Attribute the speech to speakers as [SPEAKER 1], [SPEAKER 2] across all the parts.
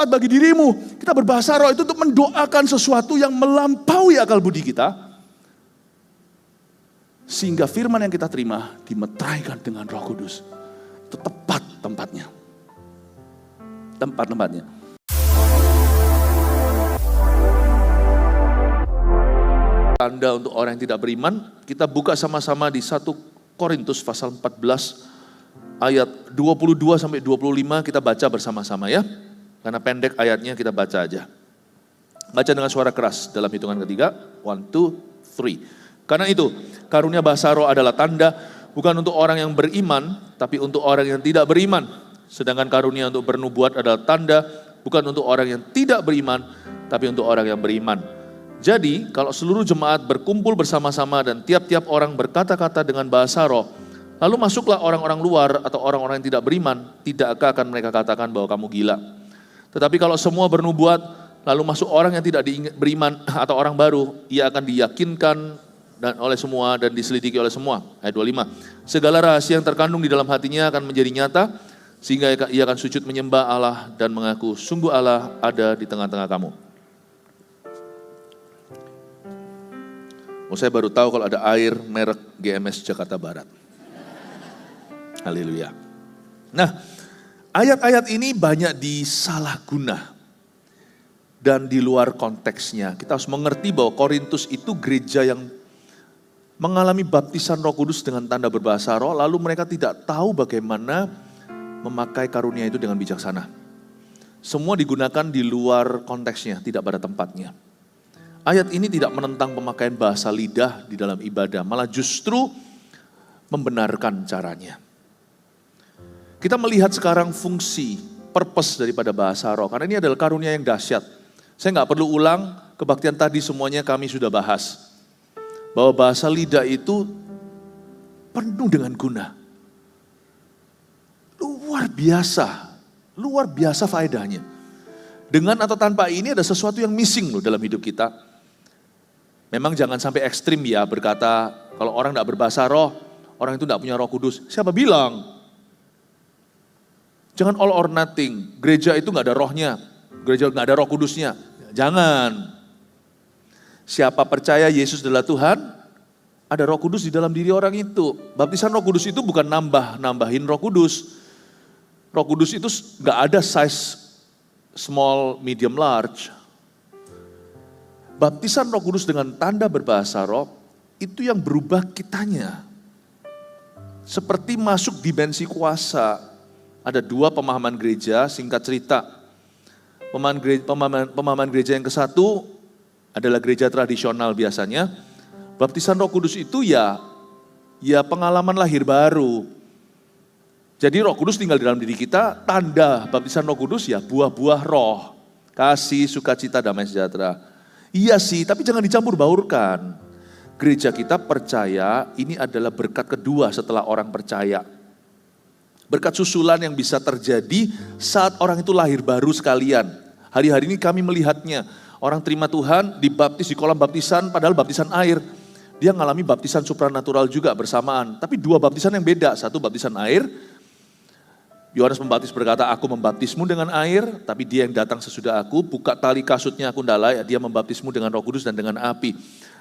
[SPEAKER 1] bagi dirimu. Kita berbahasa roh itu untuk mendoakan sesuatu yang melampaui akal budi kita. Sehingga firman yang kita terima dimeteraikan dengan Roh Kudus. Itu tepat tempatnya. Tempat-tempatnya. Tanda untuk orang yang tidak beriman, kita buka sama-sama di 1 Korintus pasal 14 ayat 22 sampai 25 kita baca bersama-sama ya. Karena pendek ayatnya kita baca aja. Baca dengan suara keras dalam hitungan ketiga. 1, 2, 3. Karena itu, karunia bahasa roh adalah tanda bukan untuk orang yang beriman, tapi untuk orang yang tidak beriman. Sedangkan karunia untuk bernubuat adalah tanda bukan untuk orang yang tidak beriman, tapi untuk orang yang beriman. Jadi, kalau seluruh jemaat berkumpul bersama-sama dan tiap-tiap orang berkata-kata dengan bahasa roh, lalu masuklah orang-orang luar atau orang-orang yang tidak beriman, tidakkah akan mereka katakan bahwa kamu gila? Tetapi kalau semua bernubuat, lalu masuk orang yang tidak beriman atau orang baru, ia akan diyakinkan dan oleh semua dan diselidiki oleh semua. Ayat 25. Segala rahasia yang terkandung di dalam hatinya akan menjadi nyata, sehingga ia akan sujud menyembah Allah dan mengaku, sungguh Allah ada di tengah-tengah kamu. Saya baru tahu kalau ada air merek GMS Jakarta Barat. Haleluya. Nah, ayat-ayat ini banyak disalahguna dan di luar konteksnya. Kita harus mengerti bahwa Korintus itu gereja yang mengalami baptisan Roh Kudus dengan tanda berbahasa roh, lalu mereka tidak tahu bagaimana memakai karunia itu dengan bijaksana. Semua digunakan di luar konteksnya, tidak pada tempatnya. Ayat ini tidak menentang pemakaian bahasa lidah di dalam ibadah, malah justru membenarkan caranya. Kita melihat sekarang fungsi, purpose daripada bahasa roh, karena ini adalah karunia yang dahsyat. Saya nggak perlu ulang, kebaktian tadi semuanya kami sudah bahas. Bahwa bahasa lidah itu penuh dengan guna. Luar biasa faedahnya. Dengan atau tanpa ini ada sesuatu yang missing loh dalam hidup kita. Memang jangan sampai ekstrim ya berkata, kalau orang tidak berbahasa roh, orang itu tidak punya Roh Kudus. Siapa bilang? Jangan all or nothing, gereja itu nggak ada rohnya, gereja nggak ada Roh Kudusnya. Jangan. Siapa percaya Yesus adalah Tuhan, ada Roh Kudus di dalam diri orang itu. Baptisan Roh Kudus itu bukan nambahin Roh Kudus. Roh Kudus itu nggak ada size small, medium, large. Baptisan Roh Kudus dengan tanda berbahasa roh, itu yang berubah kitanya. Seperti masuk dimensi kuasa. Ada 2 pemahaman gereja, singkat cerita. Pemahaman gereja yang ke-1, adalah gereja tradisional biasanya. Baptisan Roh Kudus itu ya pengalaman lahir baru. Jadi Roh Kudus tinggal di dalam diri kita, tanda baptisan Roh Kudus ya buah-buah roh. Kasih, sukacita, damai sejahtera. Iya sih, tapi jangan dicampur baurkan. Gereja kita percaya ini adalah berkat kedua setelah orang percaya. Berkat susulan yang bisa terjadi saat orang itu lahir baru sekalian. Hari-hari ini kami melihatnya. Orang terima Tuhan, dibaptis di kolam baptisan, padahal baptisan air. Dia ngalami baptisan supranatural juga bersamaan. Tapi 2 baptisan yang beda. Satu baptisan air, Yohanes Pembaptis berkata, aku membaptismu dengan air, tapi dia yang datang sesudah aku, buka tali kasutnya aku ndalai, dia membaptismu dengan Roh Kudus dan dengan api.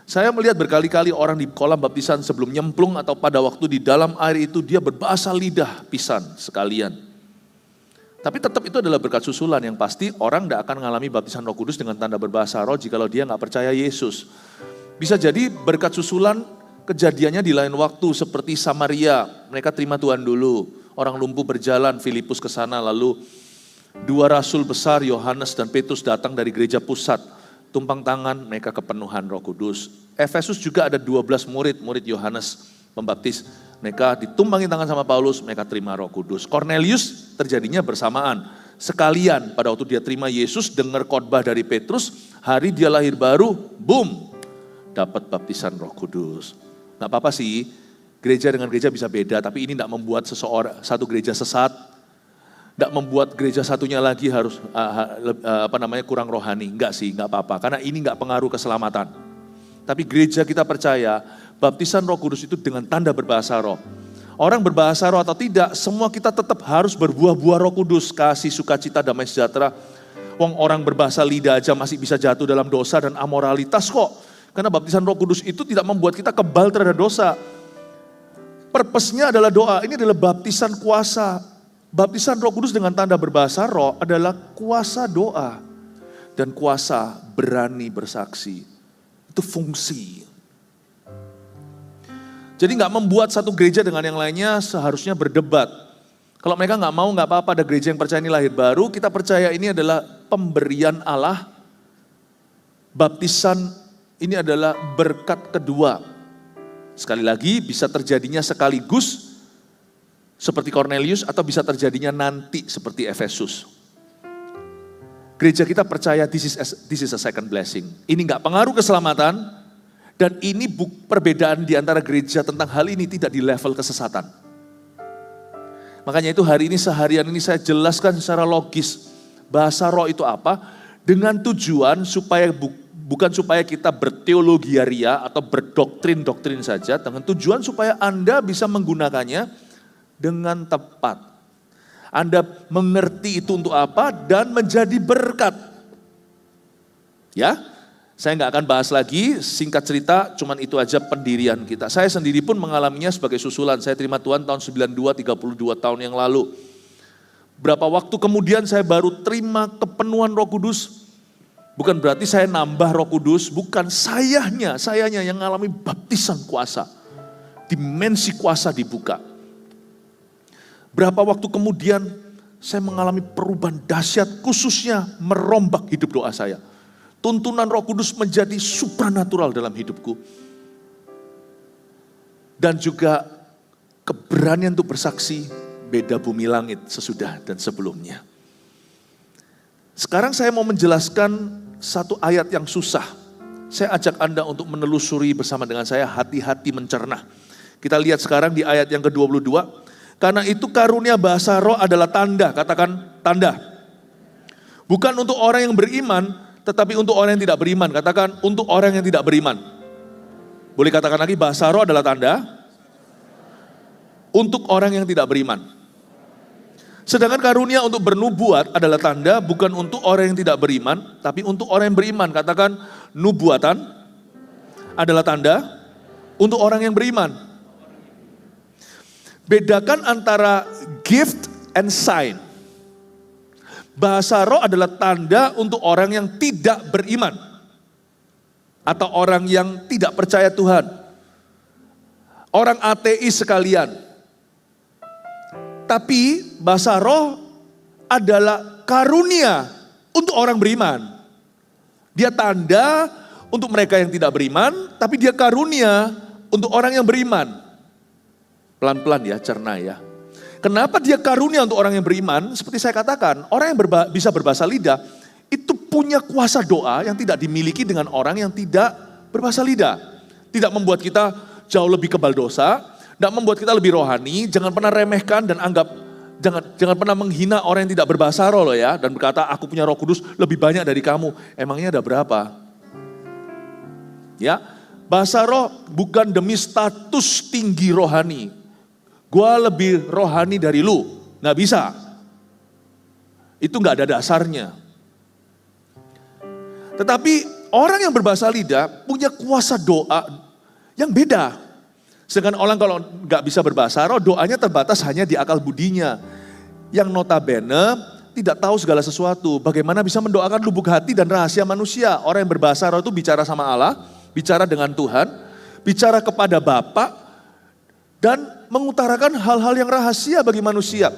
[SPEAKER 1] Saya melihat berkali-kali orang di kolam baptisan sebelum nyemplung atau pada waktu di dalam air itu, dia berbahasa lidah pisan sekalian. Tapi tetap itu adalah berkat susulan yang pasti orang tidak akan mengalami baptisan Roh Kudus dengan tanda berbahasa roh jikalau dia nggak percaya Yesus. Bisa jadi berkat susulan kejadiannya di lain waktu seperti Samaria, mereka terima Tuhan dulu. Orang lumpuh berjalan, Filipus ke sana, lalu 2 rasul besar Yohanes dan Petrus datang dari gereja pusat. Tumpang tangan mereka kepenuhan Roh Kudus. Efesus juga ada 12 murid Yohanes Pembaptis. Mereka ditumpangi tangan sama Paulus, mereka terima Roh Kudus. Cornelius terjadinya bersamaan. Sekalian pada waktu dia terima Yesus, dengar khotbah dari Petrus, hari dia lahir baru, boom, dapat baptisan Roh Kudus. Gak apa-apa sih, gereja dengan gereja bisa beda, tapi ini tidak membuat satu gereja sesat, tidak membuat gereja satunya lagi harus kurang rohani. Enggak sih, enggak apa-apa, karena ini enggak pengaruh keselamatan. Tapi gereja kita percaya, baptisan Roh Kudus itu dengan tanda berbahasa roh. Orang berbahasa roh atau tidak, semua kita tetap harus berbuah-buah Roh Kudus, kasih, sukacita, damai sejahtera. Wong orang berbahasa lidah aja masih bisa jatuh dalam dosa dan amoralitas kok. Karena baptisan Roh Kudus itu tidak membuat kita kebal terhadap dosa. Purpose-nya adalah doa, ini adalah baptisan kuasa. Baptisan Roh Kudus dengan tanda berbahasa roh adalah kuasa doa. Dan kuasa berani bersaksi. Itu fungsi. Jadi nggak membuat satu gereja dengan yang lainnya seharusnya berdebat. Kalau mereka nggak mau, nggak apa-apa, ada gereja yang percaya ini lahir baru, kita percaya ini adalah pemberian Allah. Baptisan ini adalah berkat kedua. Sekali lagi bisa terjadinya sekaligus seperti Cornelius atau bisa terjadinya nanti seperti Efesus. Gereja kita percaya this is a second blessing. Ini nggak pengaruh keselamatan dan ini perbedaan di antara gereja tentang hal ini tidak di level kesesatan. Makanya itu hari ini seharian ini saya jelaskan secara logis bahasa roh itu apa dengan tujuan supaya bukan supaya kita berteologiaria atau berdoktrin-doktrin saja, dengan tujuan supaya Anda bisa menggunakannya dengan tepat. Anda mengerti itu untuk apa dan menjadi berkat. Ya, saya nggak akan bahas lagi, singkat cerita, cuman itu aja pendirian kita. Saya sendiri pun mengalaminya sebagai susulan. Saya terima Tuhan tahun 92, 32 tahun yang lalu. Berapa waktu kemudian saya baru terima kepenuhan Roh Kudus. Bukan berarti saya nambah Roh Kudus, bukan sayanya yang mengalami baptisan kuasa. Dimensi kuasa dibuka. Berapa waktu kemudian saya mengalami perubahan dahsyat khususnya merombak hidup doa saya. Tuntunan Roh Kudus menjadi supranatural dalam hidupku. Dan juga keberanian untuk bersaksi beda bumi langit sesudah dan sebelumnya. Sekarang saya mau menjelaskan satu ayat yang susah. Saya ajak Anda untuk menelusuri bersama dengan saya, hati-hati mencerna. Kita lihat sekarang di ayat yang ke-22. Karena itu karunia bahasa roh adalah tanda, katakan tanda. Bukan untuk orang yang beriman, tetapi untuk orang yang tidak beriman. Katakan untuk orang yang tidak beriman. Boleh katakan lagi, bahasa roh adalah tanda untuk orang yang tidak beriman. Sedangkan karunia untuk bernubuat adalah tanda bukan untuk orang yang tidak beriman, tapi untuk orang yang beriman. Katakan nubuatan adalah tanda untuk orang yang beriman. Bedakan antara gift and sign. Bahasa roh adalah tanda untuk orang yang tidak beriman. Atau orang yang tidak percaya Tuhan. Orang ateis sekalian. Tapi bahasa roh adalah karunia untuk orang beriman. Dia tanda untuk mereka yang tidak beriman, tapi dia karunia untuk orang yang beriman. Pelan-pelan ya, cerna ya. Kenapa dia karunia untuk orang yang beriman? Seperti saya katakan, orang yang bisa berbahasa lidah itu punya kuasa doa yang tidak dimiliki dengan orang yang tidak berbahasa lidah. Tidak membuat kita jauh lebih kebal dosa, tidak membuat kita lebih rohani. Jangan pernah remehkan dan anggap, jangan pernah menghina orang yang tidak berbahasa roh loh ya. Dan berkata aku punya Roh Kudus lebih banyak dari kamu. Emangnya ada berapa? Ya, bahasa roh bukan demi status tinggi rohani. Gua lebih rohani dari lu, nggak bisa. Itu nggak ada dasarnya. Tetapi orang yang berbahasa lidah punya kuasa doa yang beda. Sedangkan orang kalau nggak bisa berbahasa roh, doanya terbatas hanya di akal budinya. Yang notabene tidak tahu segala sesuatu. Bagaimana bisa mendoakan lubuk hati dan rahasia manusia. Orang yang berbahasa roh itu bicara sama Allah, bicara dengan Tuhan, bicara kepada Bapa, dan mengutarakan hal-hal yang rahasia bagi manusia.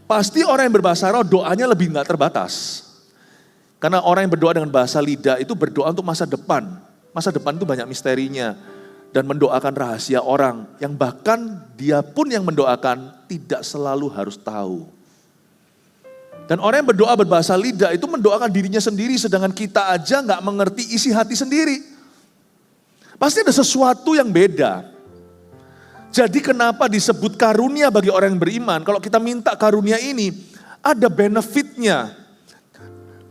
[SPEAKER 1] Pasti orang yang berbahasa roh doanya lebih nggak terbatas. Karena orang yang berdoa dengan bahasa lidah itu berdoa untuk masa depan. Masa depan itu banyak misterinya. Dan mendoakan rahasia orang yang bahkan dia pun yang mendoakan tidak selalu harus tahu. Dan orang yang berdoa berbahasa lidah itu mendoakan dirinya sendiri sedangkan kita aja nggak mengerti isi hati sendiri. Pasti ada sesuatu yang beda. Jadi kenapa disebut karunia bagi orang yang beriman? Kalau kita minta karunia ini, ada benefitnya.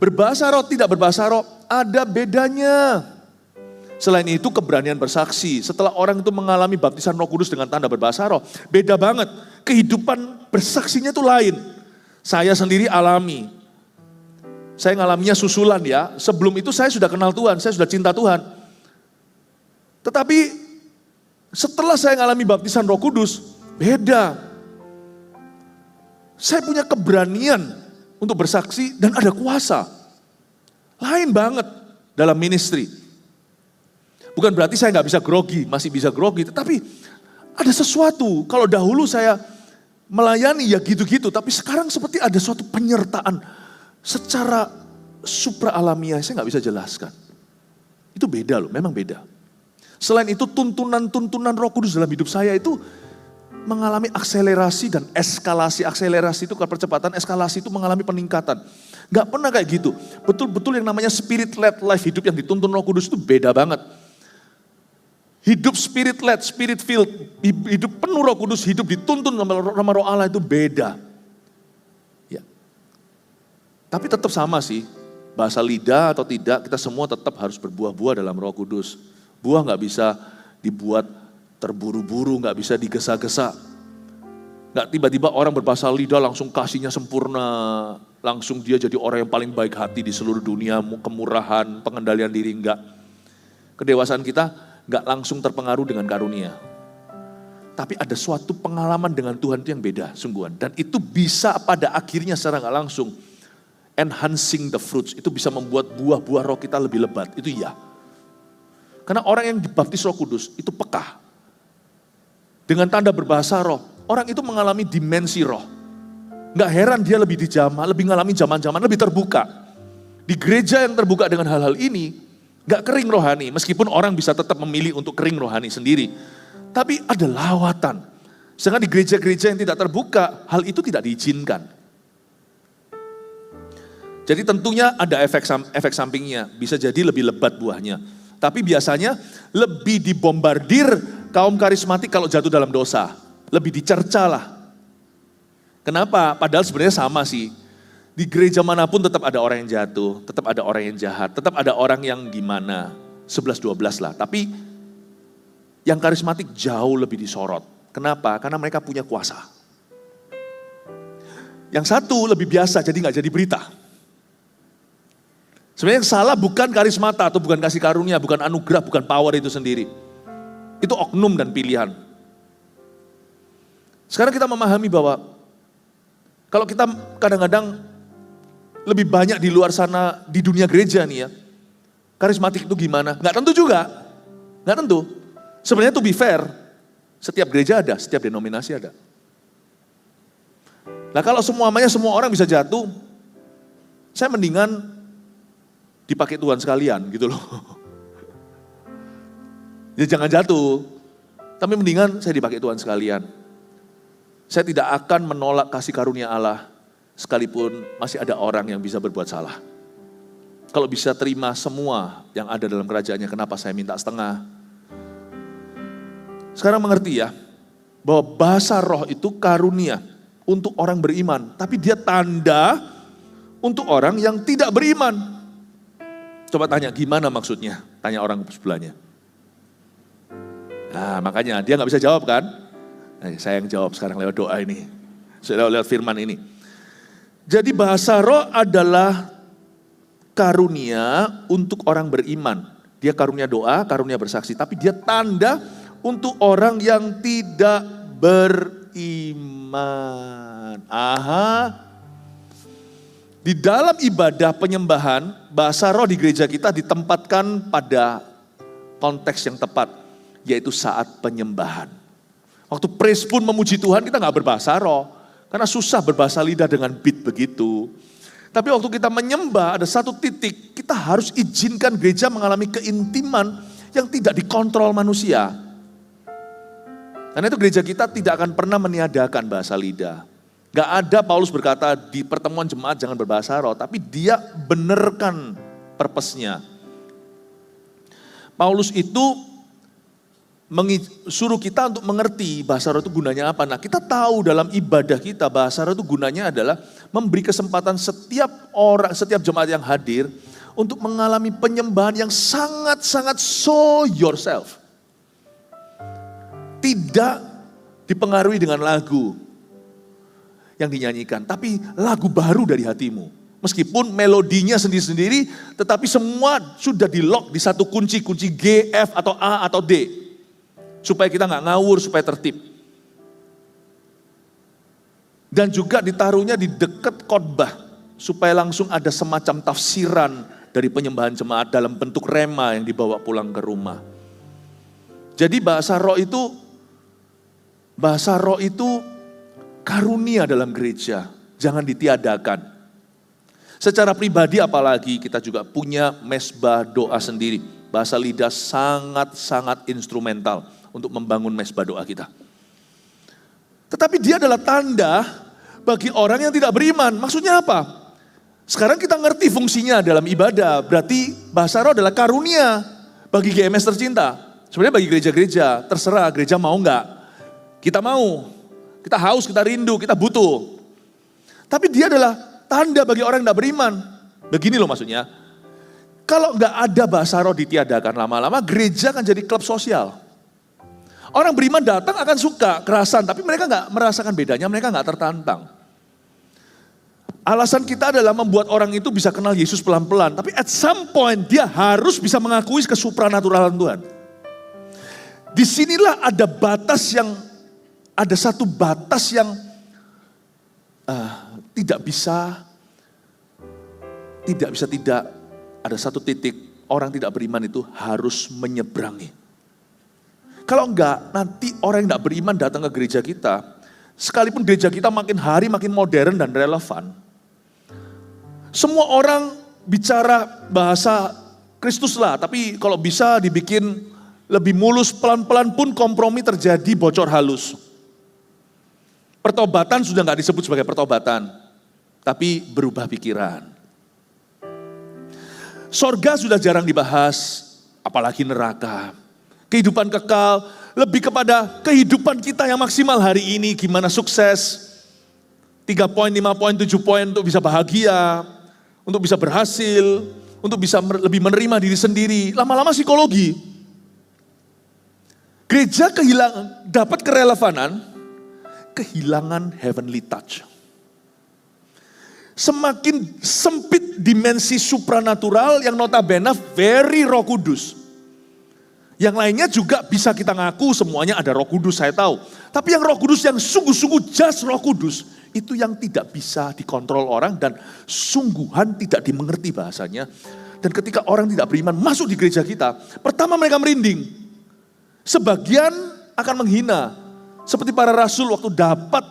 [SPEAKER 1] Berbahasa roh, tidak berbahasa roh, ada bedanya. Selain itu keberanian bersaksi. Setelah orang itu mengalami baptisan Roh Kudus dengan tanda berbahasa roh, beda banget. Kehidupan bersaksinya itu lain. Saya sendiri alami. Saya ngalaminya susulan ya. Sebelum itu saya sudah kenal Tuhan, saya sudah cinta Tuhan. Tetapi setelah saya ngalami baptisan Roh Kudus, beda. Saya punya keberanian untuk bersaksi dan ada kuasa. Lain banget dalam ministry. Bukan berarti saya nggak bisa grogi, masih bisa grogi. Tetapi ada sesuatu, kalau dahulu saya melayani ya gitu-gitu. Tapi sekarang seperti ada suatu penyertaan secara supra alamiah, saya nggak bisa jelaskan. Itu beda loh, memang beda. Selain itu tuntunan Roh Kudus dalam hidup saya itu mengalami akselerasi dan eskalasi. Akselerasi itu percepatan, eskalasi itu mengalami peningkatan. Gak pernah kayak gitu. Betul-betul yang namanya spirit led life, hidup yang dituntun Roh Kudus itu beda banget. Hidup spirit led, spirit filled, hidup penuh Roh Kudus, hidup dituntun sama Roh Allah itu beda. Ya. Tapi tetap sama sih, bahasa lidah atau tidak, kita semua tetap harus berbuah-buah dalam Roh Kudus. Buah gak bisa dibuat terburu-buru, gak bisa digesa-gesa. Gak tiba-tiba orang berbahasa lidah langsung kasihnya sempurna, langsung dia jadi orang yang paling baik hati di seluruh dunia, kemurahan, pengendalian diri, enggak. Kedewasaan kita gak langsung terpengaruh dengan karunia. Tapi ada suatu pengalaman dengan Tuhan itu yang beda, sungguhan. Dan itu bisa pada akhirnya secara gak langsung, enhancing the fruits, itu bisa membuat buah-buah roh kita lebih lebat, itu iya. Karena orang yang dibaptis Roh Kudus itu peka. Dengan tanda berbahasa roh, orang itu mengalami dimensi roh. Gak heran dia lebih dijamah, lebih ngalami zaman-zaman, lebih terbuka. Di gereja yang terbuka dengan hal-hal ini, gak kering rohani. Meskipun orang bisa tetap memilih untuk kering rohani sendiri. Tapi ada lawatan. Sedangkan di gereja-gereja yang tidak terbuka, hal itu tidak diizinkan. Jadi tentunya ada efek sampingnya, bisa jadi lebih lebat buahnya. Tapi biasanya lebih dibombardir kaum karismatik kalau jatuh dalam dosa. Lebih dicerca lah. Kenapa? Padahal sebenarnya sama sih. Di gereja manapun tetap ada orang yang jatuh, tetap ada orang yang jahat, tetap ada orang yang gimana. 11-12 lah. Tapi yang karismatik jauh lebih disorot. Kenapa? Karena mereka punya kuasa. Yang satu lebih biasa, jadi gak jadi berita. Sebenarnya yang salah bukan karismata atau bukan kasih karunia, bukan anugerah, bukan power itu sendiri. Itu oknum dan pilihan. Sekarang kita memahami bahwa kalau kita kadang-kadang lebih banyak di luar sana di dunia gereja nih ya, karismatik itu gimana? Nggak tentu juga, nggak tentu. Sebenarnya to be fair, setiap gereja ada, setiap denominasi ada. Nah kalau semua orang bisa jatuh, saya mendingan dipakai Tuhan sekalian gitu loh. Ya jangan jatuh, tapi mendingan saya dipakai Tuhan sekalian. Saya tidak akan menolak kasih karunia Allah, sekalipun masih ada orang yang bisa berbuat salah. Kalau bisa terima semua yang ada dalam kerajaannya, kenapa saya minta setengah? Sekarang mengerti ya, bahwa bahasa roh itu karunia untuk orang beriman, tapi dia tanda untuk orang yang tidak beriman. Coba tanya, gimana maksudnya? Tanya orang sebelahnya. Nah makanya dia gak bisa jawab kan? Nah, saya yang jawab sekarang lewat doa ini. Lewat firman ini. Jadi bahasa roh adalah karunia untuk orang beriman. Dia karunia doa, karunia bersaksi. Tapi dia tanda untuk orang yang tidak beriman. Aha. Di dalam ibadah penyembahan, bahasa roh di gereja kita ditempatkan pada konteks yang tepat, yaitu saat penyembahan. Waktu praise pun memuji Tuhan, kita gak berbahasa roh, karena susah berbahasa lidah dengan beat begitu. Tapi waktu kita menyembah, ada satu titik, kita harus izinkan gereja mengalami keintiman yang tidak dikontrol manusia. Karena itu gereja kita tidak akan pernah meniadakan bahasa lidah. Gak ada Paulus berkata di pertemuan jemaat jangan berbahasa roh, tapi dia benerkan purpose-nya. Paulus itu suruh kita untuk mengerti bahasa roh itu gunanya apa. Nah kita tahu dalam ibadah kita bahasa roh itu gunanya adalah memberi kesempatan setiap orang, setiap jemaat yang hadir untuk mengalami penyembahan yang sangat-sangat show yourself. Tidak dipengaruhi dengan lagu yang dinyanyikan, tapi lagu baru dari hatimu. Meskipun melodinya sendiri-sendiri, tetapi semua sudah di-lock di satu kunci G, F, atau A, atau D. Supaya kita nggak ngawur, supaya tertib. Dan juga ditaruhnya di dekat khotbah, supaya langsung ada semacam tafsiran dari penyembahan jemaat dalam bentuk rema yang dibawa pulang ke rumah. Jadi bahasa roh itu karunia dalam gereja, jangan ditiadakan. Secara pribadi apalagi kita juga punya mesbah doa sendiri. Bahasa lidah sangat-sangat instrumental untuk membangun mesbah doa kita. Tetapi dia adalah tanda bagi orang yang tidak beriman. Maksudnya apa? Sekarang kita ngerti fungsinya dalam ibadah. Berarti bahasa roh adalah karunia bagi GMS tercinta. Sebenarnya bagi gereja-gereja, terserah gereja mau enggak. Kita mau, kita haus, kita rindu, kita butuh. Tapi dia adalah tanda bagi orang yang tidak beriman. Begini loh maksudnya. Kalau nggak ada bahasa roh ditiadakan lama-lama, gereja akan jadi klub sosial. Orang beriman datang akan suka, kerasan, tapi mereka nggak merasakan bedanya, mereka nggak tertantang. Alasan kita adalah membuat orang itu bisa kenal Yesus pelan-pelan. Tapi at some point dia harus bisa mengakui kesupranaturalan Tuhan. Disinilah ada satu batas yang tidak bisa tidak, ada satu titik orang tidak beriman itu harus menyeberangi. Kalau enggak, nanti orang yang tidak beriman datang ke gereja kita, sekalipun gereja kita makin hari makin modern dan relevan, semua orang bicara bahasa Kristus lah, tapi kalau bisa dibikin lebih mulus, pelan-pelan pun kompromi terjadi, bocor halus. Pertobatan sudah enggak disebut sebagai pertobatan, tapi berubah pikiran. Sorga sudah jarang dibahas, apalagi neraka. Kehidupan kekal, lebih kepada kehidupan kita yang maksimal hari ini, gimana sukses. 3 poin, 5 poin, 7 poin untuk bisa bahagia, untuk bisa berhasil, untuk bisa lebih menerima diri sendiri. Lama-lama psikologi. Gereja dapat kerelevanan, kehilangan heavenly touch. Semakin sempit dimensi supranatural yang notabene very Roh Kudus. Yang lainnya juga bisa kita ngaku semuanya ada Roh Kudus, saya tahu. Tapi yang Roh Kudus yang sungguh-sungguh just Roh Kudus, itu yang tidak bisa dikontrol orang dan sungguhan tidak dimengerti bahasanya. Dan ketika orang tidak beriman masuk di gereja kita, pertama mereka merinding. Sebagian akan menghina. Seperti para rasul waktu dapat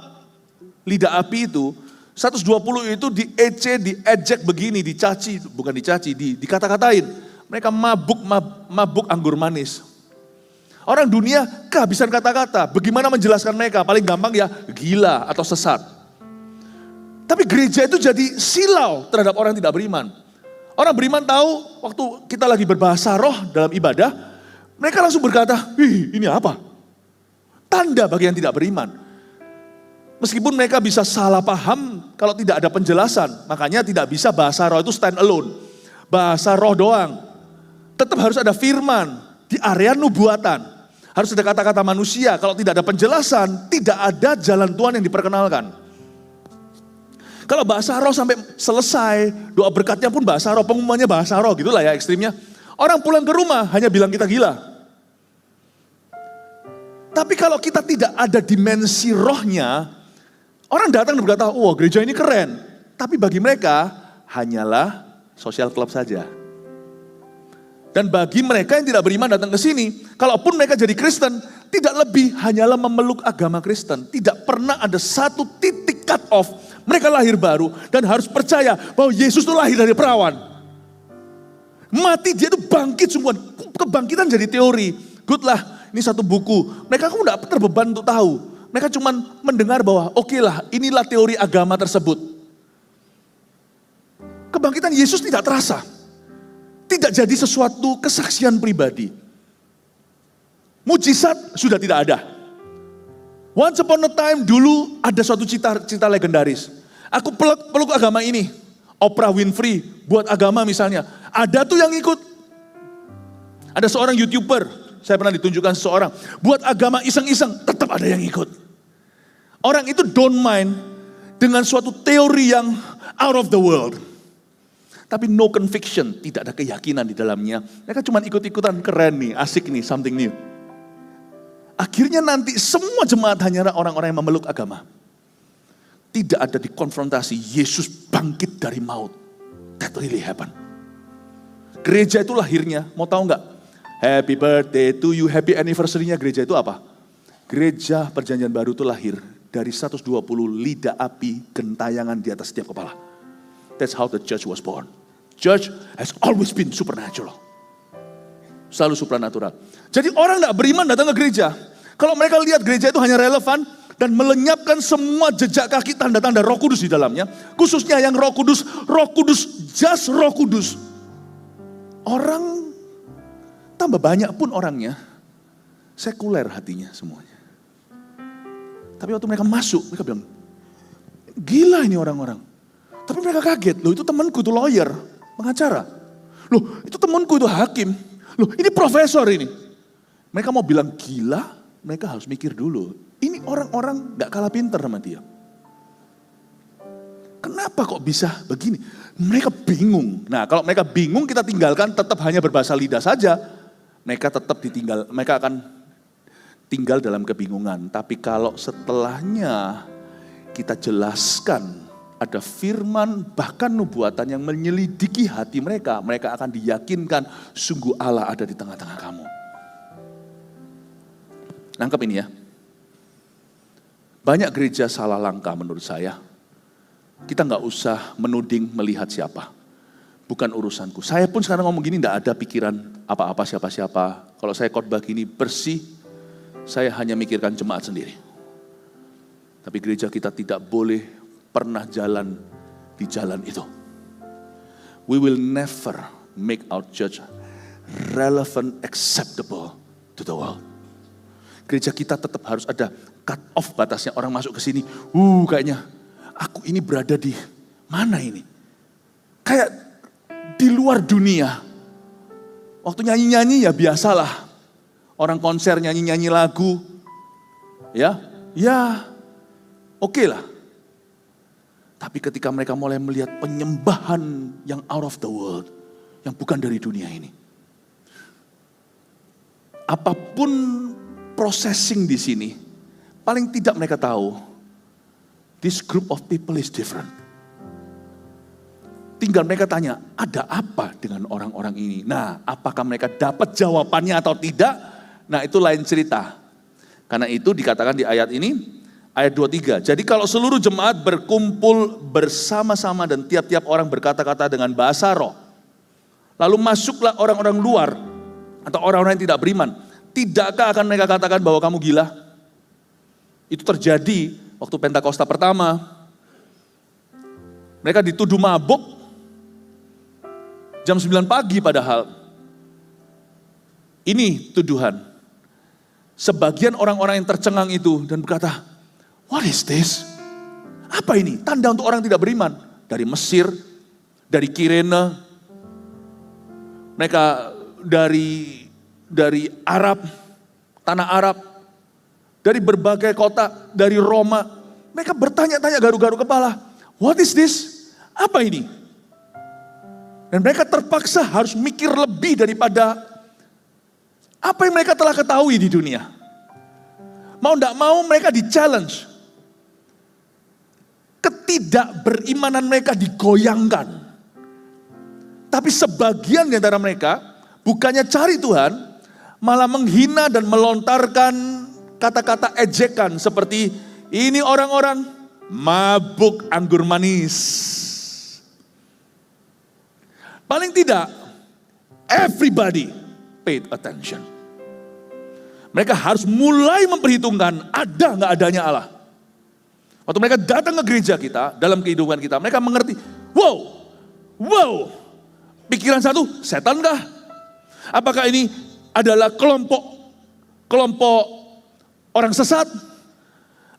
[SPEAKER 1] lidah api itu, 120 itu diejek begini, dicaci, bukan dicaci, dikata-katain. Mereka mabuk anggur manis. Orang dunia kehabisan kata-kata, bagaimana menjelaskan mereka? Paling gampang ya gila atau sesat. Tapi gereja itu jadi silau terhadap orang yang tidak beriman. Orang beriman tahu waktu kita lagi berbahasa roh dalam ibadah, mereka langsung berkata, "Ih, ini apa?" Tanda bagi yang tidak beriman. Meskipun mereka bisa salah paham kalau tidak ada penjelasan. Makanya tidak bisa bahasa roh itu stand alone. Bahasa roh doang. Tetap harus ada firman di area nubuatan. Harus ada kata-kata manusia. Kalau tidak ada penjelasan, tidak ada jalan Tuhan yang diperkenalkan. Kalau bahasa roh sampai selesai, doa berkatnya pun bahasa roh, pengumumannya bahasa roh, gitulah ya ekstrimnya. Orang pulang ke rumah hanya bilang kita gila. Tapi kalau kita tidak ada dimensi rohnya, orang datang dan berkata, "Wah, gereja ini keren." Tapi bagi mereka hanyalah sosial club saja. Dan bagi mereka yang tidak beriman datang ke sini, kalaupun mereka jadi Kristen, tidak lebih hanyalah memeluk agama Kristen. Tidak pernah ada satu titik cut off. Mereka lahir baru dan harus percaya bahwa Yesus itu lahir dari perawan. Mati dia itu bangkit semua. Kebangkitan jadi teori. Good lah, ini satu buku. Mereka kok tidak terbeban untuk tahu. Mereka cuma mendengar bahwa oke lah, inilah teori agama tersebut. Kebangkitan Yesus tidak terasa. Tidak jadi sesuatu kesaksian pribadi. Mujizat sudah tidak ada. Once upon a time dulu ada suatu cerita legendaris. Aku peluk agama ini. Oprah Winfrey buat agama misalnya. Ada tuh yang ikut. Ada seorang YouTuber, saya pernah ditunjukkan seseorang. Buat agama iseng-iseng, tetap ada yang ikut. Orang itu don't mind dengan suatu teori yang out of the world. Tapi no conviction, tidak ada keyakinan di dalamnya. Mereka cuma ikut-ikutan, keren nih, asik nih, something new. Akhirnya nanti semua jemaat hanya orang-orang yang memeluk agama. Tidak ada dikonfrontasi, Yesus bangkit dari maut. That really happened. Gereja itu lahirnya, mau tahu nggak? Happy birthday to you, happy anniversary-nya gereja itu apa? Gereja Perjanjian Baru itu lahir dari 120 lidah api gentayangan di atas setiap kepala. That's how the church was born. Church has always been supernatural. Selalu supernatural. Jadi orang tidak beriman datang ke gereja. Kalau mereka lihat gereja itu hanya relevan dan melenyapkan semua jejak kaki tanda-tanda Roh Kudus di dalamnya. Khususnya yang Roh Kudus, just Roh Kudus. Orang tambah banyak pun orangnya, sekuler hatinya semuanya. Tapi waktu mereka masuk, mereka bilang, gila ini orang-orang. Tapi mereka kaget, loh itu temanku itu lawyer, pengacara. Loh itu temanku itu hakim. Loh ini profesor ini. Mereka mau bilang gila, mereka harus mikir dulu. Ini orang-orang gak kalah pinter sama dia. Kenapa kok bisa begini? Mereka bingung. Nah kalau mereka bingung kita tinggalkan tetap hanya berbahasa lidah saja. Mereka akan tinggal dalam kebingungan. Tapi kalau setelahnya kita jelaskan ada firman bahkan nubuatan yang menyelidiki hati mereka, mereka akan diyakinkan sungguh Allah ada di tengah-tengah kamu. Nangkep ini ya. Banyak gereja salah langkah menurut saya. Kita nggak usah menuding melihat siapa. Bukan urusanku. Saya pun sekarang ngomong gini nggak ada pikiran apa-apa siapa-siapa. Kalau saya khotbah gini bersih, saya hanya mikirkan jemaat sendiri. Tapi gereja kita tidak boleh pernah jalan di jalan itu. We will never make our church relevant, acceptable to the world. Gereja kita tetap harus ada cut off batasnya. Orang masuk ke sini, kayaknya aku ini berada di mana ini? Kayak di luar dunia. Waktu nyanyi-nyanyi ya biasalah. Orang konser nyanyi-nyanyi lagu. Ya oke lah. Tapi ketika mereka mulai melihat penyembahan yang out of the world. Yang bukan dari dunia ini. Apapun processing di sini. Paling tidak mereka tahu. This group of people is different. Tinggal mereka tanya, ada apa dengan orang-orang ini? Nah, apakah mereka dapat jawabannya atau tidak? Nah, itu lain cerita. Karena itu dikatakan di ayat ini, ayat 23. Jadi kalau seluruh jemaat berkumpul bersama-sama dan tiap-tiap orang berkata-kata dengan bahasa roh. Lalu masuklah orang-orang luar atau orang-orang yang tidak beriman. Tidakkah akan mereka katakan bahwa kamu gila? Itu terjadi waktu Pentakosta pertama. Mereka dituduh mabuk. Jam 9 pagi padahal. Ini tuduhan. Sebagian orang-orang yang tercengang itu dan berkata, what is this? Apa ini? Tanda untuk orang tidak beriman. Dari Mesir, dari Kirene, mereka dari Arab, tanah Arab, dari berbagai kota, dari Roma. Mereka bertanya-tanya garu-garu kepala, what is this? Apa ini? Dan mereka terpaksa harus mikir lebih daripada apa yang mereka telah ketahui di dunia. Mau tidak mau mereka di-challenge. Ketidakberimanan mereka digoyangkan. Tapi sebagian di antara mereka bukannya cari Tuhan, malah menghina dan melontarkan kata-kata ejekan seperti ini orang-orang mabuk anggur manis. Paling tidak, everybody paid attention. Mereka harus mulai memperhitungkan ada nggak adanya Allah. Waktu mereka datang ke gereja kita, dalam kehidupan kita, mereka mengerti, wow, pikiran satu, setan kah? Apakah ini adalah kelompok orang sesat?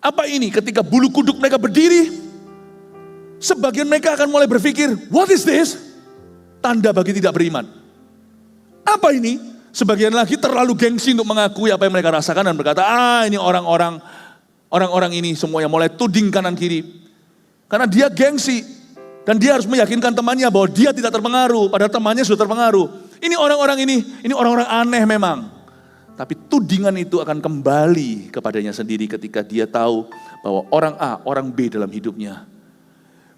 [SPEAKER 1] Apa ini ketika bulu kuduk mereka berdiri, sebagian mereka akan mulai berpikir, what is this? Tanda bagi tidak beriman. Apa ini? Sebagian lagi terlalu gengsi untuk mengakui apa yang mereka rasakan dan berkata, ini orang ini semuanya mulai tuding kanan kiri. Karena dia gengsi. Dan dia harus meyakinkan temannya bahwa dia tidak terpengaruh, padahal temannya sudah terpengaruh. Ini orang-orang aneh memang. Tapi tudingan itu akan kembali kepadanya sendiri ketika dia tahu bahwa orang A, orang B dalam hidupnya,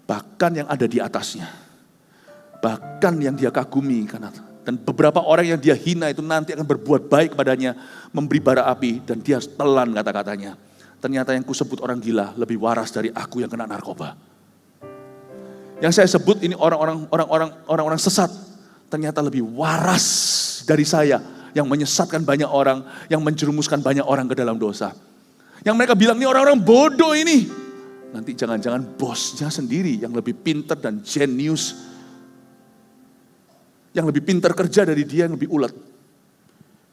[SPEAKER 1] bahkan yang ada di atasnya, bahkan yang dia kagumi, dan beberapa orang yang dia hina itu nanti akan berbuat baik kepadanya, memberi bara api, dan dia telan kata-katanya. Ternyata yang kusebut orang gila lebih waras dari aku yang kena narkoba. Yang saya sebut ini orang-orang sesat, ternyata lebih waras dari saya yang menyesatkan banyak orang, yang menjerumuskan banyak orang ke dalam dosa. Yang mereka bilang ini orang-orang bodoh ini. Nanti jangan-jangan bosnya sendiri yang lebih pintar dan jenius, yang lebih pintar kerja dari dia, yang lebih ulet.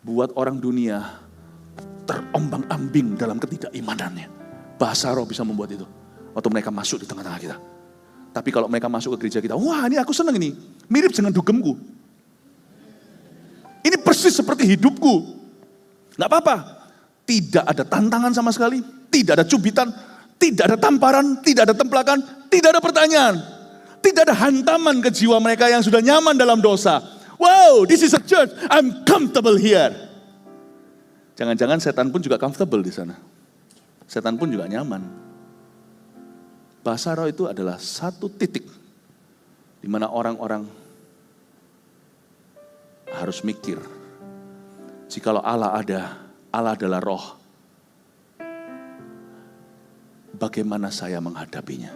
[SPEAKER 1] Buat orang dunia terombang-ambing dalam ketidakimanannya. Bahasa roh bisa membuat itu. Waktu mereka masuk di tengah-tengah kita. Tapi kalau mereka masuk ke gereja kita, wah ini aku senang ini. Mirip dengan dugemku. Ini persis seperti hidupku. Gak apa-apa. Tidak ada tantangan sama sekali. Tidak ada cubitan. Tidak ada tamparan. Tidak ada templakan. Tidak ada pertanyaan. Tidak ada hantaman ke jiwa mereka yang sudah nyaman dalam dosa. Wow, this is a church. I'm comfortable here. Jangan-jangan setan pun juga comfortable di sana. Setan pun juga nyaman. Bahasa roh itu adalah satu titik di mana orang-orang harus mikir. Jikalau Allah ada, Allah adalah roh. Bagaimana saya menghadapinya?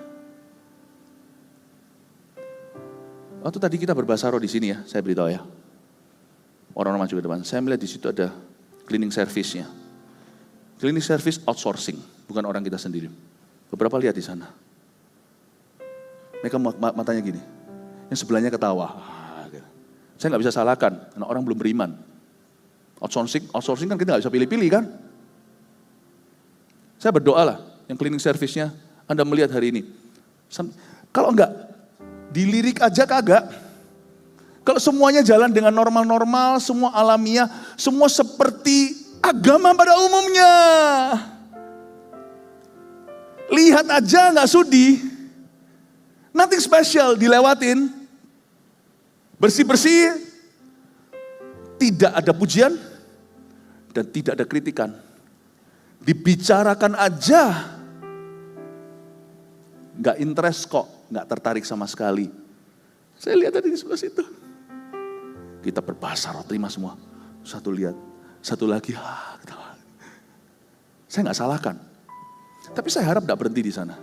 [SPEAKER 1] Waktu tadi kita berbahasa roh di sini ya, saya beritahu ya. Orang-orang maju ke depan. Saya melihat di situ ada cleaning service-nya. Cleaning service outsourcing, bukan orang kita sendiri. Beberapa lihat di sana. Mereka matanya gini, yang sebelahnya ketawa. Saya nggak bisa salahkan, karena orang belum beriman. Outsourcing kan kita nggak bisa pilih-pilih kan. Saya berdoa lah, yang cleaning service-nya Anda melihat hari ini. Kalau enggak, dilirik aja kagak. Kalau semuanya jalan dengan normal-normal, semua alamiah, semua seperti agama pada umumnya. Lihat aja nggak sudi. Nothing special, dilewatin. Bersih-bersih. Tidak ada pujian. Dan tidak ada kritikan. Dibicarakan aja. Gak interest kok. Gak tertarik sama sekali. Saya lihat tadi di sebelah situ. Kita berbahasa roh, terima semua. Satu lihat. Satu lagi. Ketawa. Saya gak salahkan. Tapi saya harap gak berhenti di sana.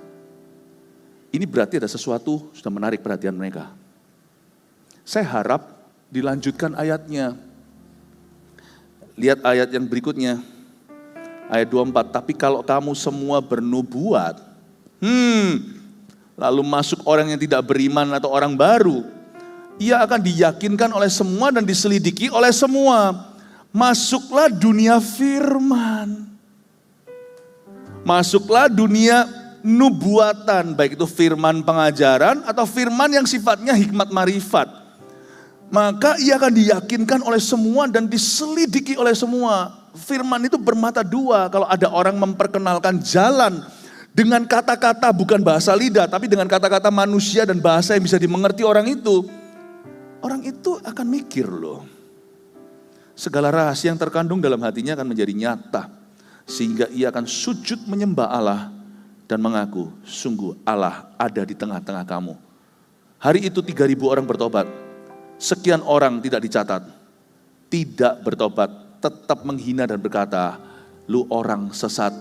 [SPEAKER 1] Ini berarti ada sesuatu sudah menarik perhatian mereka. Saya harap dilanjutkan ayatnya. Lihat ayat yang berikutnya. Ayat 24. Tapi kalau kamu semua bernubuat. Lalu masuk orang yang tidak beriman atau orang baru. Ia akan diyakinkan oleh semua dan diselidiki oleh semua. Masuklah dunia firman. Masuklah dunia nubuatan, baik itu firman pengajaran atau firman yang sifatnya hikmat marifat. Maka ia akan diyakinkan oleh semua dan diselidiki oleh semua. Firman itu bermata dua. Kalau ada orang memperkenalkan jalan dengan kata-kata bukan bahasa lidah, tapi dengan kata-kata manusia dan bahasa yang bisa dimengerti orang itu akan mikir loh. Segala rahasia yang terkandung dalam hatinya akan menjadi nyata. Sehingga ia akan sujud menyembah Allah dan mengaku, sungguh Allah ada di tengah-tengah kamu. Hari itu 3.000 orang bertobat. Sekian orang tidak dicatat. Tidak bertobat, tetap menghina dan berkata, lu orang sesat.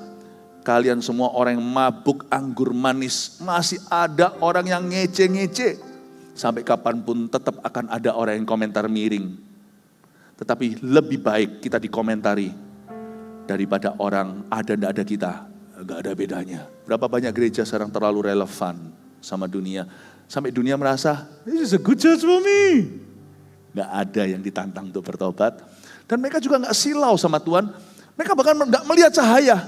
[SPEAKER 1] Kalian semua orang yang mabuk anggur manis. Masih ada orang yang ngece-ngece. Sampai kapanpun tetap akan ada orang yang komentar miring. Tetapi lebih baik kita dikomentari daripada orang ada dan ada kita. Gak ada bedanya. Berapa banyak gereja sekarang terlalu relevan sama dunia. Sampai dunia merasa, this is a good church for me. Gak ada yang ditantang untuk bertobat. Dan mereka juga gak silau sama Tuhan. Mereka bahkan gak melihat cahaya.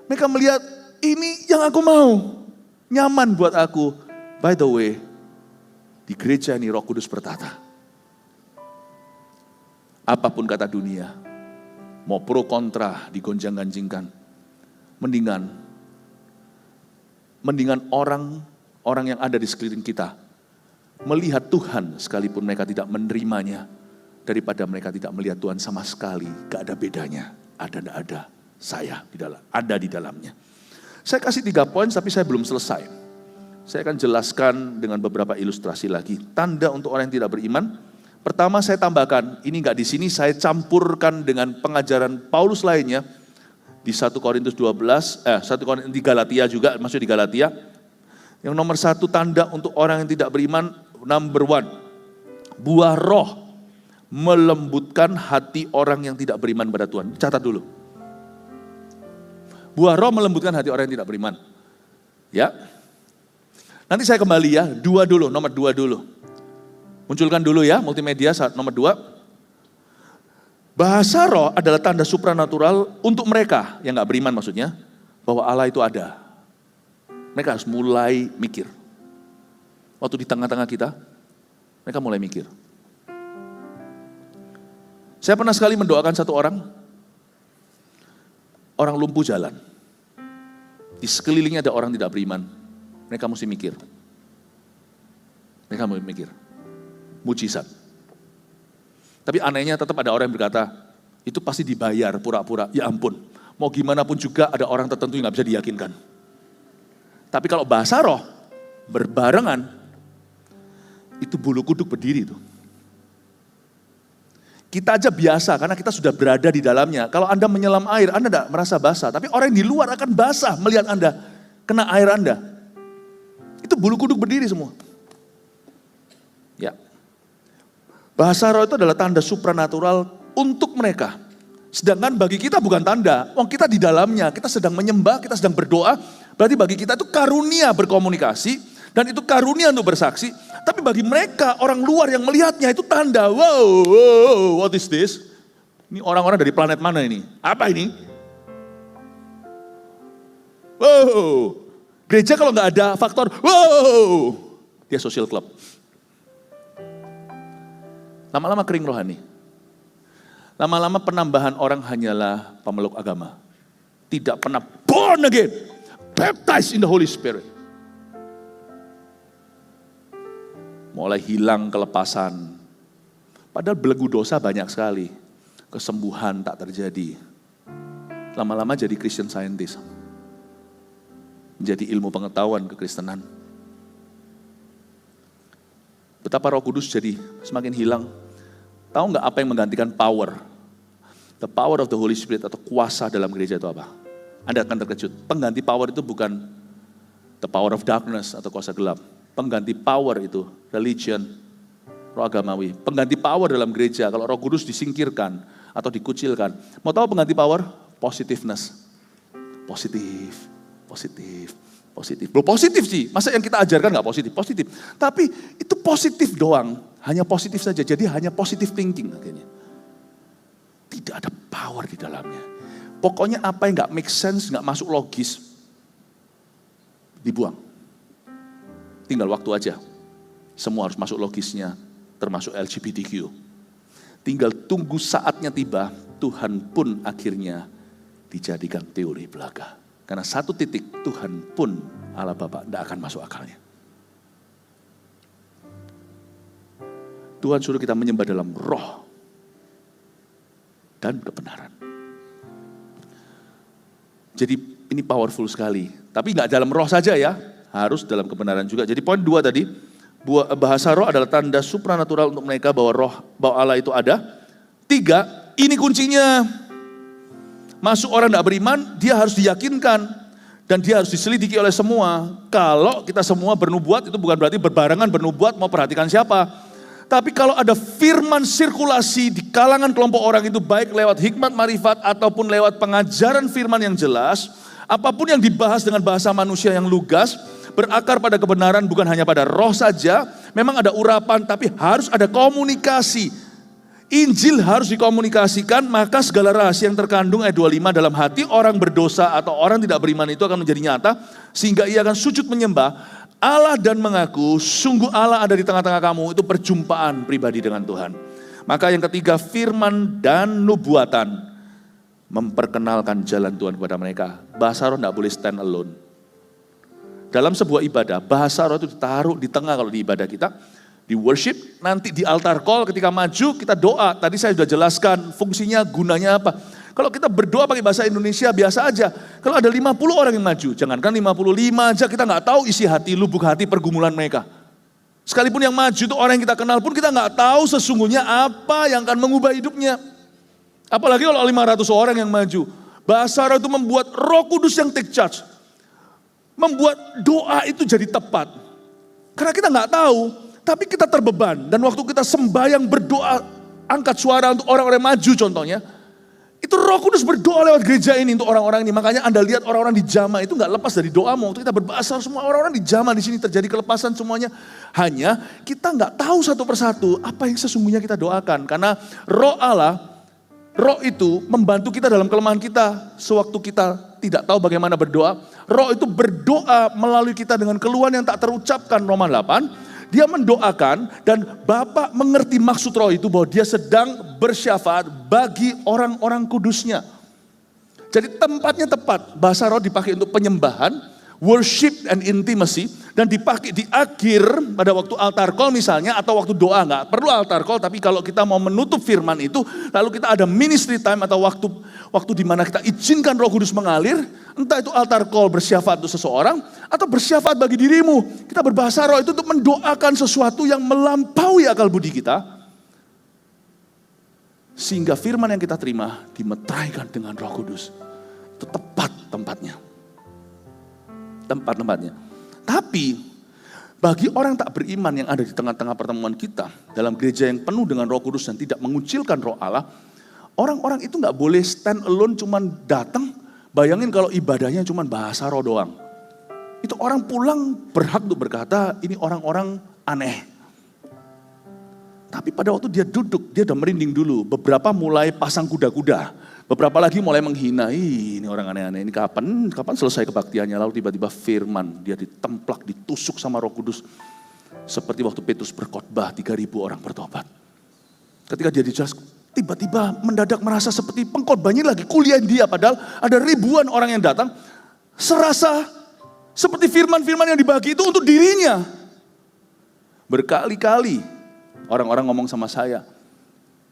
[SPEAKER 1] Mereka melihat, ini yang aku mau. Nyaman buat aku. By the way, di gereja ini Roh Kudus bertata. Apapun kata dunia, mau pro kontra digonjang-ganjingkan. Mendingan orang yang ada di sekeliling kita melihat Tuhan sekalipun mereka tidak menerimanya, daripada mereka tidak melihat Tuhan sama sekali. Gak ada bedanya, ada saya di dalam, ada di dalamnya. Saya kasih 3 poin tapi saya belum selesai. Saya akan jelaskan dengan beberapa ilustrasi lagi. Tanda untuk orang yang tidak beriman. Pertama saya tambahkan, ini gak di sini, saya campurkan dengan pengajaran Paulus lainnya. Di 1 Korintus 12, 1 Korintus di Galatia juga, maksudnya di Galatia. Yang nomor 1 tanda untuk orang yang tidak beriman, number 1. Buah roh melembutkan hati orang yang tidak beriman pada Tuhan. Catat dulu. Buah roh melembutkan hati orang yang tidak beriman. Ya. Nanti saya kembali ya, 2 dulu, nomor 2 dulu. Munculkan dulu ya, multimedia nomor 2. Bahasa roh adalah tanda supranatural untuk mereka yang gak beriman maksudnya, bahwa Allah itu ada. Mereka harus mulai mikir. Waktu di tengah-tengah kita, mereka mulai mikir. Saya pernah sekali mendoakan satu orang lumpuh jalan. Di sekelilingnya ada orang tidak beriman. Mereka mesti mikir. Mereka mau mikir. Mujizat. Tapi anehnya tetap ada orang yang berkata, itu pasti dibayar pura-pura. Ya ampun, mau gimana pun juga ada orang tertentu yang gak bisa diyakinkan. Tapi kalau bahasa roh, berbarengan, itu bulu kuduk berdiri itu. Kita aja biasa karena kita sudah berada di dalamnya. Kalau Anda menyelam air, Anda tidak merasa basah. Tapi orang yang di luar akan basah melihat Anda, kena air Anda. Itu bulu kuduk berdiri semua. Ya. Bahasa roh itu adalah tanda supranatural untuk mereka. Sedangkan bagi kita bukan tanda. Kita di dalamnya, kita sedang menyembah, kita sedang berdoa. Berarti bagi kita itu karunia berkomunikasi. Dan itu karunia untuk bersaksi. Tapi bagi mereka, orang luar yang melihatnya itu tanda. Wow, what is this? Ini orang-orang dari planet mana ini? Apa ini? Wow, gereja kalau nggak ada faktor, wow, dia social club. Lama-lama kering rohani. Lama-lama penambahan orang hanyalah pemeluk agama. Tidak pernah born again, baptized in the Holy Spirit. Mulai hilang kelepasan. Padahal belenggu dosa banyak sekali. Kesembuhan tak terjadi. Lama-lama jadi Christian Scientist. Menjadi ilmu pengetahuan kekristenan. Betapa Roh Kudus jadi semakin hilang. Tahu nggak apa yang menggantikan power? The power of the Holy Spirit atau kuasa dalam gereja itu apa? Anda akan terkejut. Pengganti power itu bukan the power of darkness atau kuasa gelap. Pengganti power itu religion, roh agamawi. Pengganti power dalam gereja, kalau Roh Kudus disingkirkan atau dikucilkan. Mau tahu pengganti power? Positiveness. Positif, positif, positif. Belum positif sih, masa yang kita ajarkan nggak positif? Positif. Tapi itu positif doang, hanya positif saja. Jadi hanya positive thinking akhirnya. Tidak ada power di dalamnya. Pokoknya apa yang nggak make sense, nggak masuk logis, dibuang. Tinggal waktu aja. Semua harus masuk logisnya, termasuk LGBTQ. Tinggal tunggu saatnya tiba, Tuhan pun akhirnya dijadikan teori belaka. Karena satu titik, Tuhan pun Allah Bapa tidak akan masuk akalnya. Tuhan suruh kita menyembah dalam roh dan kebenaran. Jadi ini powerful sekali. Tapi nggak dalam roh saja ya, harus dalam kebenaran juga. Jadi poin 2 tadi, bahasa roh adalah tanda supranatural untuk mereka bahwa Allah itu ada. 3, ini kuncinya. Masuk orang tidak beriman, dia harus diyakinkan. Dan dia harus diselidiki oleh semua. Kalau kita semua bernubuat, itu bukan berarti berbarengan bernubuat, mau perhatikan siapa. Tapi kalau ada firman sirkulasi di kalangan kelompok orang itu, baik lewat hikmat marifat ataupun lewat pengajaran firman yang jelas, apapun yang dibahas dengan bahasa manusia yang lugas, berakar pada kebenaran bukan hanya pada roh saja, memang ada urapan tapi harus ada komunikasi. Injil harus dikomunikasikan, maka segala rahasia yang terkandung ayat 25 dalam hati orang berdosa atau orang tidak beriman itu akan menjadi nyata, sehingga ia akan sujud menyembah Allah dan mengaku, sungguh Allah ada di tengah-tengah kamu. Itu perjumpaan pribadi dengan Tuhan. Maka yang ketiga, firman dan nubuatan memperkenalkan jalan Tuhan kepada mereka. Bahasa roh tidak boleh stand alone. Dalam sebuah ibadah, bahasa roh itu ditaruh di tengah kalau di ibadah kita. Di worship, nanti di altar call ketika maju kita doa. Tadi saya sudah jelaskan fungsinya, gunanya apa. Kalau kita berdoa pakai bahasa Indonesia biasa aja. Kalau ada 50 orang yang maju, jangankan 55 aja kita nggak tahu isi hati, lubuk hati, pergumulan mereka. Sekalipun yang maju itu orang yang kita kenal pun kita nggak tahu sesungguhnya apa yang akan mengubah hidupnya. Apalagi kalau 500 orang yang maju. Bahasa roh itu membuat Roh Kudus yang take charge. Membuat doa itu jadi tepat. Karena kita nggak tahu, tapi kita terbeban. Dan waktu kita sembahyang berdoa, angkat suara untuk orang-orang maju contohnya. Itu Roh Kudus berdoa lewat gereja ini untuk orang-orang ini. Makanya Anda lihat orang-orang di jamaah itu nggak lepas dari doamu. Waktu kita berbahasa semua orang-orang di jamaah di sini terjadi kelepasan semuanya. Hanya kita nggak tahu satu persatu apa yang sesungguhnya kita doakan. Karena Roh Allah, Roh itu membantu kita dalam kelemahan kita. Sewaktu kita tidak tahu bagaimana berdoa, Roh itu berdoa melalui kita dengan keluhan yang tak terucapkan. Roma 8, dia mendoakan dan Bapa mengerti maksud Roh itu bahwa dia sedang bersyafaat bagi orang-orang kudusnya. Jadi tempatnya tepat, bahasa Roh dipakai untuk penyembahan, worship and intimacy, dan dipakai di akhir pada waktu altar call misalnya atau waktu doa. Nggak perlu altar call, tapi kalau kita mau menutup firman itu, lalu kita ada ministry time atau waktu di mana kita izinkan Roh Kudus mengalir, entah itu altar call bersyafaat untuk seseorang atau bersyafaat bagi dirimu. Kita berbahasa roh itu untuk mendoakan sesuatu yang melampaui akal budi kita, sehingga firman yang kita terima dimeteraikan dengan Roh Kudus. Itu tepat tempatnya. Tempat-tempatnya. Tapi bagi orang tak beriman yang ada di tengah-tengah pertemuan kita dalam gereja yang penuh dengan Roh Kudus dan tidak mengucilkan Roh Allah, orang-orang itu nggak boleh stand alone cuman datang. Bayangin kalau ibadahnya cuman bahasa roh doang. Itu orang pulang berhak untuk berkata ini orang-orang aneh. Tapi pada waktu dia duduk, dia udah merinding dulu. Beberapa mulai pasang kuda-kuda. Beberapa lagi mulai menghina, ini orang aneh-aneh, ini kapan selesai kebaktiannya. Lalu tiba-tiba firman, dia ditemplak, ditusuk sama Roh Kudus. Seperti waktu Petrus berkhotbah, 3.000 orang bertobat. Ketika dia dijelaskan, tiba-tiba mendadak merasa seperti pengkhotbahnya lagi kuliah dia. Padahal ada ribuan orang yang datang, serasa seperti firman-firman yang dibagi itu untuk dirinya. Berkali-kali orang-orang ngomong sama saya,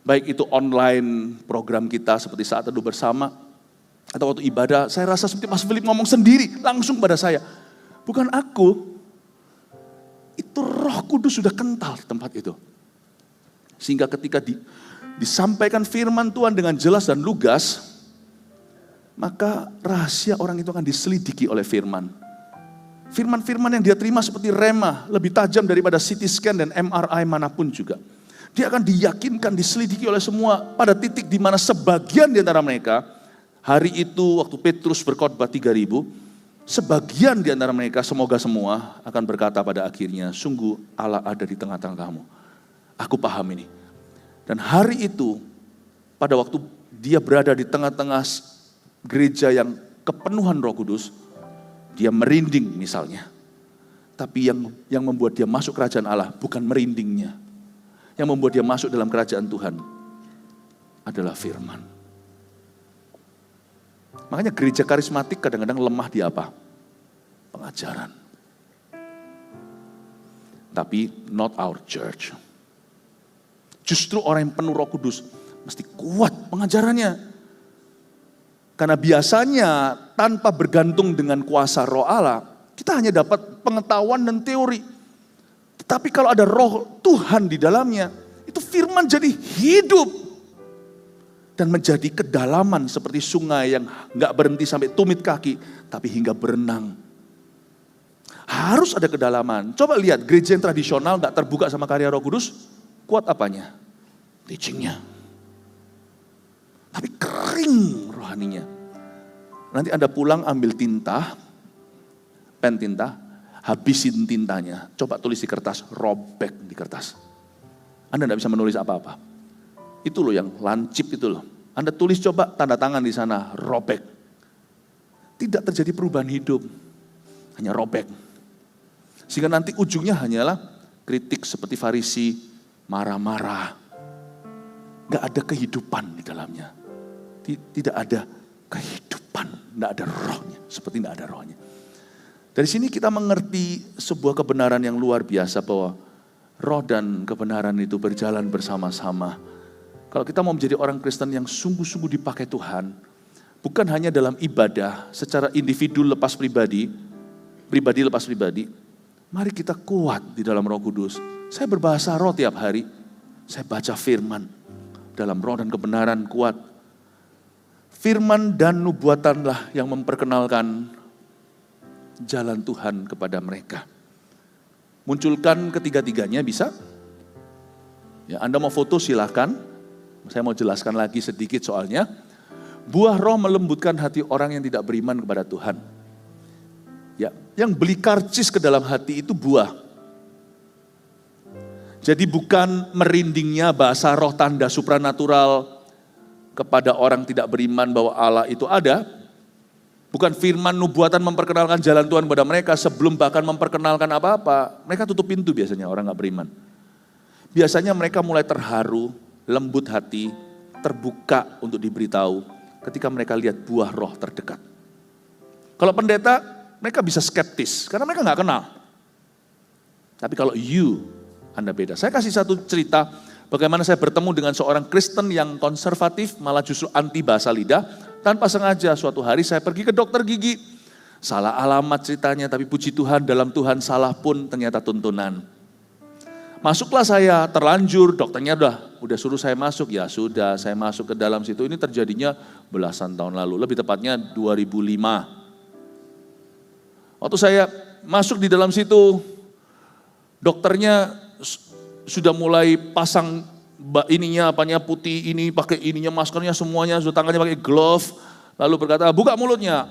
[SPEAKER 1] baik itu online program kita seperti saat teduh bersama, atau waktu ibadah, saya rasa seperti Mas Philip ngomong sendiri langsung pada saya. Bukan aku, itu Roh Kudus sudah kental di tempat itu. Sehingga ketika disampaikan firman Tuhan dengan jelas dan lugas, maka rahasia orang itu akan diselidiki oleh firman. Firman-firman yang dia terima seperti rema, lebih tajam daripada CT scan dan MRI manapun juga. Dia akan diyakinkan, diselidiki oleh semua pada titik di mana sebagian di antara mereka, hari itu waktu Petrus berkhotbah 3.000, sebagian di antara mereka, semoga semua akan berkata pada akhirnya, sungguh Allah ada di tengah-tengah kamu. Aku paham ini. Dan hari itu, pada waktu dia berada di tengah-tengah gereja yang kepenuhan Roh Kudus, dia merinding misalnya. Tapi yang membuat dia masuk kerajaan Allah bukan merindingnya. Yang membuat dia masuk dalam kerajaan Tuhan adalah firman. Makanya gereja karismatik kadang-kadang lemah di apa? Pengajaran. Tapi not our church. Justru orang yang penuh Roh Kudus mesti kuat pengajarannya. Karena biasanya tanpa bergantung dengan kuasa Roh Allah, kita hanya dapat pengetahuan dan teori. Tapi kalau ada Roh Tuhan di dalamnya, itu firman jadi hidup. Dan menjadi kedalaman seperti sungai yang gak berhenti sampai tumit kaki, tapi hingga berenang. Harus ada kedalaman. Coba lihat gereja yang tradisional gak terbuka sama karya Roh Kudus, kuat apanya? Teachingnya. Tapi kering rohaninya. Nanti Anda pulang ambil tinta, pen tinta, habisin tintanya, coba tulis di kertas, robek di kertas. Anda tidak bisa menulis apa-apa. Itu loh yang lancip itu loh. Anda tulis coba tanda tangan di sana, robek. Tidak terjadi perubahan hidup, hanya robek. Sehingga nanti ujungnya hanyalah kritik seperti Farisi, marah-marah. Gak ada kehidupan di dalamnya. Tidak ada kehidupan, tidak ada rohnya, seperti tidak ada rohnya. Dari sini kita mengerti sebuah kebenaran yang luar biasa bahwa roh dan kebenaran itu berjalan bersama-sama. Kalau kita mau menjadi orang Kristen yang sungguh-sungguh dipakai Tuhan, bukan hanya dalam ibadah secara individu lepas pribadi lepas pribadi, mari kita kuat di dalam Roh Kudus. Saya berbahasa roh tiap hari, saya baca firman dalam roh dan kebenaran kuat. Firman dan nubuatanlah yang memperkenalkan jalan Tuhan kepada mereka. Munculkan ketiga-tiganya bisa? Ya, Anda mau foto silahkan. Saya mau jelaskan lagi sedikit soalnya. Buah roh melembutkan hati orang yang tidak beriman kepada Tuhan. Ya, yang beli karcis ke dalam hati itu buah. Jadi bukan merindingnya bahasa roh tanda supranatural kepada orang tidak beriman bahwa Allah itu ada. Bukan firman nubuatan memperkenalkan jalan Tuhan kepada mereka sebelum bahkan memperkenalkan apa-apa. Mereka tutup pintu biasanya orang gak beriman. Biasanya mereka mulai terharu, lembut hati, terbuka untuk diberitahu ketika mereka lihat buah roh terdekat. Kalau pendeta, mereka bisa skeptis karena mereka gak kenal. Tapi kalau Anda beda. Saya kasih satu cerita bagaimana saya bertemu dengan seorang Kristen yang konservatif, malah justru anti bahasa lidah. Tanpa sengaja suatu hari saya pergi ke dokter gigi. Salah alamat ceritanya, tapi puji Tuhan dalam Tuhan salah pun ternyata tuntunan. Masuklah saya, terlanjur, dokternya udah suruh saya masuk. Ya sudah, saya masuk ke dalam situ. Ini terjadinya belasan tahun lalu, lebih tepatnya 2005. Waktu saya masuk di dalam situ, dokternya sudah mulai pasang apanya putih ini, pakai ininya, maskernya semuanya, tangannya pakai glove, lalu berkata, buka mulutnya.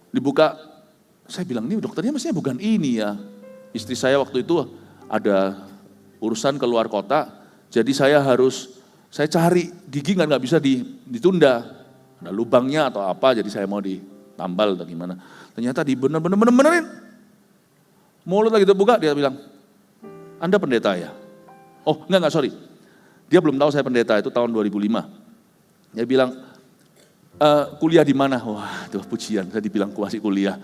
[SPEAKER 1] Dibuka, saya bilang, ini dokternya mestinya bukan ini ya. Istri saya waktu itu ada urusan keluar kota, jadi saya cari gigi nggak bisa ditunda. Ada lubangnya atau apa, jadi saya mau ditambal atau gimana. Ternyata benerin. Mulut lagi terbuka, dia bilang, Anda pendeta ya? Oh enggak, sorry. Dia belum tahu saya pendeta, itu tahun 2005. Dia bilang, kuliah di mana? Wah itu pujian, saya dibilang masih kuliah.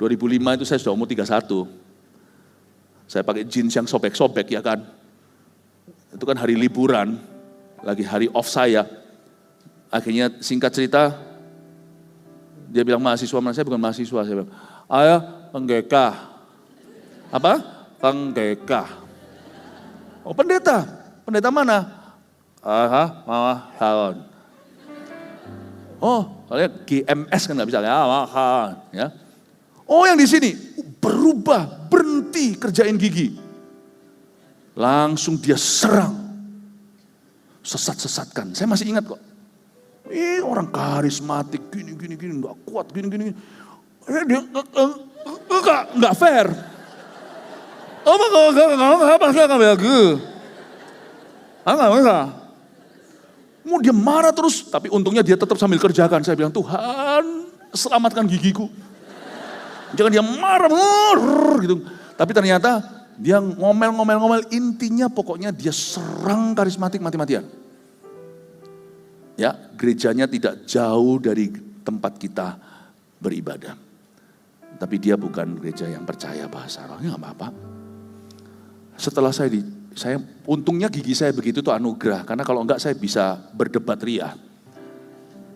[SPEAKER 1] 2005 itu saya sudah umur 31. Saya pakai jeans yang sobek-sobek ya kan. Itu kan hari liburan, lagi hari off saya. Akhirnya singkat cerita, dia bilang mahasiswa, saya bukan mahasiswa. Saya bilang, ayah penggeka. Apa? Penggeka. Oh pendeta. Pendeta mana? Tahun. Oh, kalian GMS kan nggak bisa ya. Oh yang di sini berubah, berhenti kerjain gigi. Langsung dia serang. Sesat-sesatkan. Saya masih ingat kok. Orang karismatik gini, nggak kuat gini. Dia nggak fair. Mau dia marah terus, tapi untungnya dia tetap sambil kerjakan. Saya bilang, Tuhan selamatkan gigiku. Jangan dia marah, gitu. Tapi ternyata dia ngomel, intinya pokoknya dia serang karismatik mati-matian. Ya, gerejanya tidak jauh dari tempat kita beribadah. Tapi dia bukan gereja yang percaya bahasa rohnya, nggak apa-apa. Setelah saya untungnya gigi saya begitu tuh anugerah, karena kalau enggak saya bisa berdebat ria.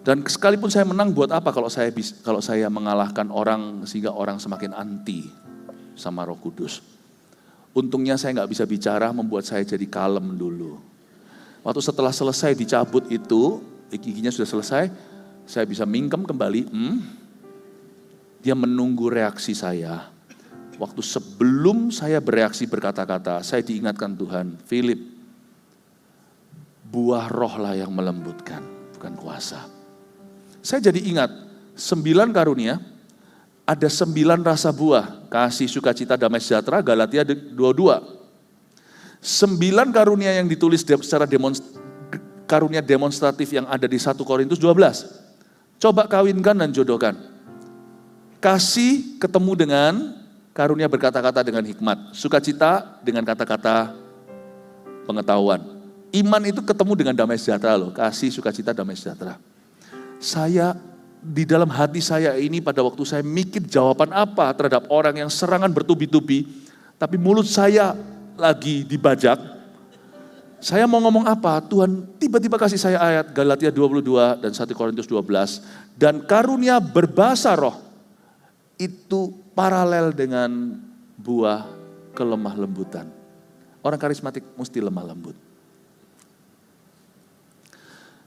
[SPEAKER 1] Dan sekalipun saya menang buat apa kalau saya mengalahkan orang sehingga orang semakin anti sama Roh Kudus. Untungnya saya nggak bisa bicara, membuat saya jadi kalem dulu. Waktu setelah selesai dicabut itu, giginya sudah selesai, saya bisa mingkem kembali. Dia menunggu reaksi saya. Waktu sebelum saya bereaksi berkata-kata, saya diingatkan Tuhan, Philip, buah roh lah yang melembutkan, bukan kuasa. Saya jadi ingat, 9 karunia, ada 9 rasa buah, kasih, sukacita, damai sejahtera, Galatia 22. 9 karunia yang ditulis secara karunia demonstratif yang ada di 1 Korintus 12. Coba kawinkan dan jodohkan. Kasih ketemu dengan karunia berkata-kata dengan hikmat. Sukacita dengan kata-kata pengetahuan. Iman itu ketemu dengan damai sejahtera loh. Kasih, sukacita, damai sejahtera. Saya di dalam hati saya ini pada waktu saya mikir jawaban apa terhadap orang yang serangan bertubi-tubi, tapi mulut saya lagi dibajak. Saya mau ngomong apa, Tuhan tiba-tiba kasih saya ayat Galatia 22 dan 1 Korintus 12. Dan karunia berbahasa roh itu paralel dengan buah kelemah lembutan. Orang karismatik mesti lemah lembut.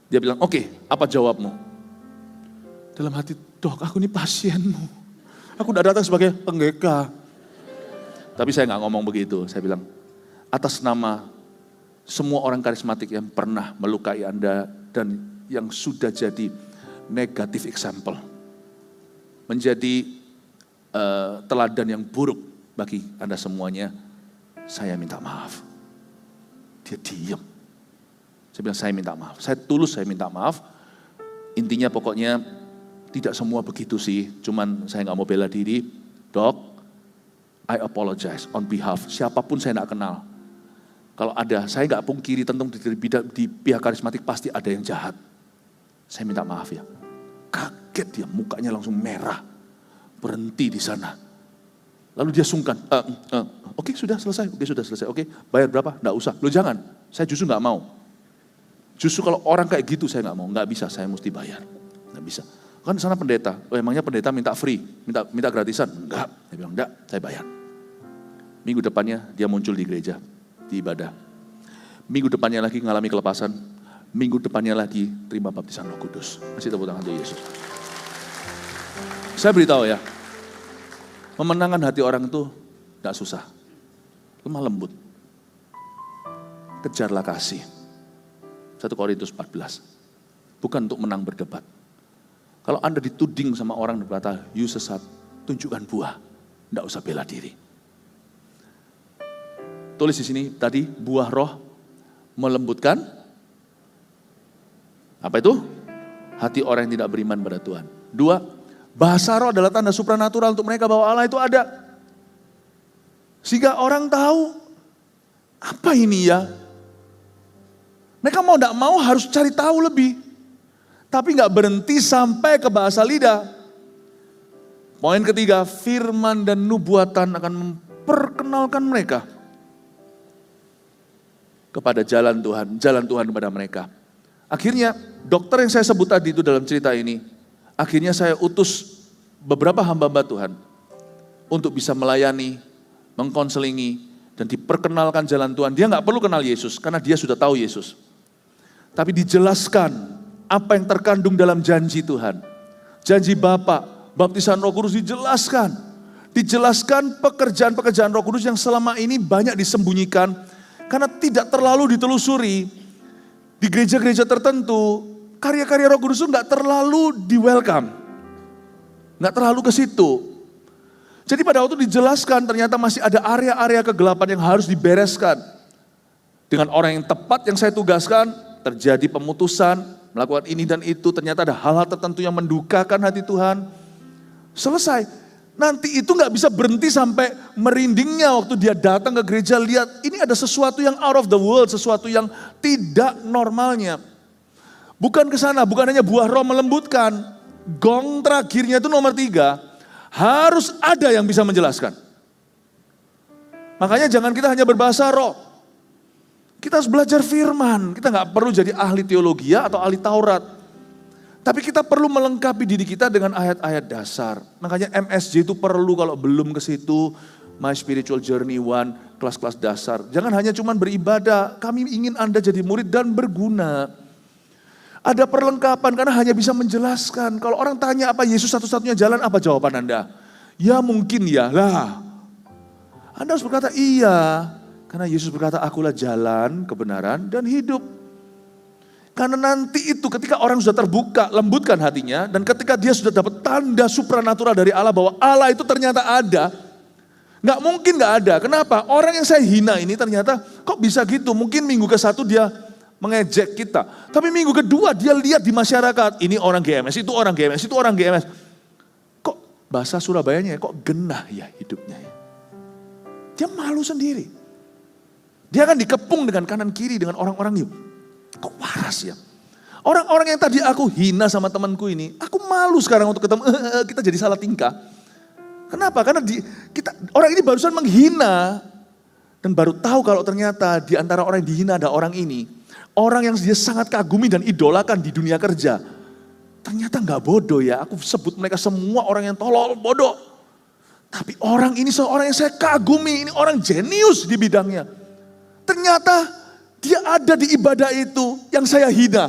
[SPEAKER 1] Dia bilang, oke, apa jawabmu? Dalam hati, Dok, aku ini pasienmu. Aku udah datang sebagai penggeka. Tapi saya nggak ngomong begitu. Saya bilang, atas nama semua orang karismatik yang pernah melukai Anda dan yang sudah jadi negatif example. Menjadi teladan yang buruk bagi Anda semuanya. Saya minta maaf. Dia diam. Saya bilang, saya minta maaf. Saya tulus, saya minta maaf. Intinya pokoknya tidak semua begitu sih. Cuman saya nggak mau bela diri. Dok, I apologize on behalf. Siapapun saya nggak kenal. Kalau ada, saya nggak pungkiri tentang di pihak karismatik pasti ada yang jahat. Saya minta maaf ya. Kaget dia, mukanya langsung merah. Berhenti di sana. Lalu dia sungkan. Oke, sudah selesai. Oke, bayar berapa? Nggak usah. Loh jangan, saya justru nggak mau. Justru kalau orang kayak gitu saya nggak mau. Nggak bisa, saya mesti bayar. Nggak bisa. Kan sana pendeta. Oh emangnya pendeta minta free? Minta gratisan? Enggak. Saya bilang enggak, saya bayar. Minggu depannya dia muncul di gereja. Di ibadah. Minggu depannya lagi ngalami kelepasan. Minggu depannya lagi terima baptisan Roh Kudus. Masih tepuk tangan untuk Yesus. Saya beritahu ya, memenangkan hati orang itu tidak susah. Lemah lembut. Kejarlah kasih. 1 Korintus 14. Bukan untuk menang berdebat. Kalau Anda dituding sama orang dan berkata, you sesat, tunjukkan buah. Tidak usah bela diri. Tulis di sini tadi, buah roh melembutkan. Apa itu? Hati orang yang tidak beriman pada Tuhan. 2, bahasa roh adalah tanda supranatural untuk mereka bahwa Allah itu ada. Sehingga orang tahu, apa ini ya? Mereka mau tidak mau harus cari tahu lebih. Tapi nggak berhenti sampai ke bahasa lidah. Poin ketiga, firman dan nubuatan akan memperkenalkan mereka kepada jalan Tuhan kepada mereka. Akhirnya dokter yang saya sebut tadi itu dalam cerita ini, akhirnya saya utus beberapa hamba-hamba Tuhan untuk bisa melayani, mengkonselingi, dan diperkenalkan jalan Tuhan. Dia nggak perlu kenal Yesus karena dia sudah tahu Yesus. Tapi dijelaskan apa yang terkandung dalam janji Tuhan. Janji Bapa, baptisan Roh Kudus dijelaskan. Dijelaskan pekerjaan-pekerjaan Roh Kudus yang selama ini banyak disembunyikan karena tidak terlalu ditelusuri. Di gereja-gereja tertentu, karya-karya Roh Kudus itu nggak terlalu di-welcome. Nggak terlalu ke situ. Jadi pada waktu dijelaskan ternyata masih ada area-area kegelapan yang harus dibereskan. Dengan orang yang tepat yang saya tugaskan, terjadi pemutusan, melakukan ini dan itu, ternyata ada hal-hal tertentu yang mendukakan hati Tuhan. Selesai. Nanti itu nggak bisa berhenti sampai merindingnya waktu dia datang ke gereja, lihat ini ada sesuatu yang out of the world, sesuatu yang tidak normalnya. Bukan ke sana, bukan hanya buah roh melembutkan. Gong terakhirnya itu nomor 3, harus ada yang bisa menjelaskan. Makanya jangan kita hanya berbahasa roh. Kita harus belajar firman, kita nggak perlu jadi ahli teologi atau ahli Taurat. Tapi kita perlu melengkapi diri kita dengan ayat-ayat dasar. Makanya MSJ itu perlu kalau belum ke situ, My Spiritual Journey 1, kelas-kelas dasar. Jangan hanya cuma beribadah, kami ingin Anda jadi murid dan berguna. Ada perlengkapan karena hanya bisa menjelaskan. Kalau orang tanya apa Yesus satu-satunya jalan, apa jawaban Anda? Ya mungkin ya, lah. Anda harus berkata iya. Karena Yesus berkata akulah jalan, kebenaran, dan hidup. Karena nanti itu ketika orang sudah terbuka, lembutkan hatinya, dan ketika dia sudah dapat tanda supranatural dari Allah bahwa Allah itu ternyata ada, nggak mungkin nggak ada. Kenapa? Orang yang saya hina ini ternyata kok bisa gitu? Mungkin minggu ke-1 dia mengejek kita, tapi minggu kedua dia lihat di masyarakat, ini orang GMS, itu orang GMS, itu orang GMS. Kok bahasa Surabayanya kok genah ya hidupnya ya? Dia malu sendiri. Dia akan dikepung dengan kanan kiri dengan orang-orang itu. Kok waras ya? Orang-orang yang tadi aku hina sama temanku ini, aku malu sekarang untuk ketemu, kita jadi salah tingkah. Kenapa? Karena orang ini barusan menghina, dan baru tahu kalau ternyata di antara orang yang dihina ada orang ini. Orang yang dia sangat kagumi dan idolakan di dunia kerja. Ternyata gak bodoh ya, aku sebut mereka semua orang yang tolol, bodoh. Tapi orang ini seorang yang saya kagumi, ini orang jenius di bidangnya. Ternyata dia ada di ibadah itu yang saya hina.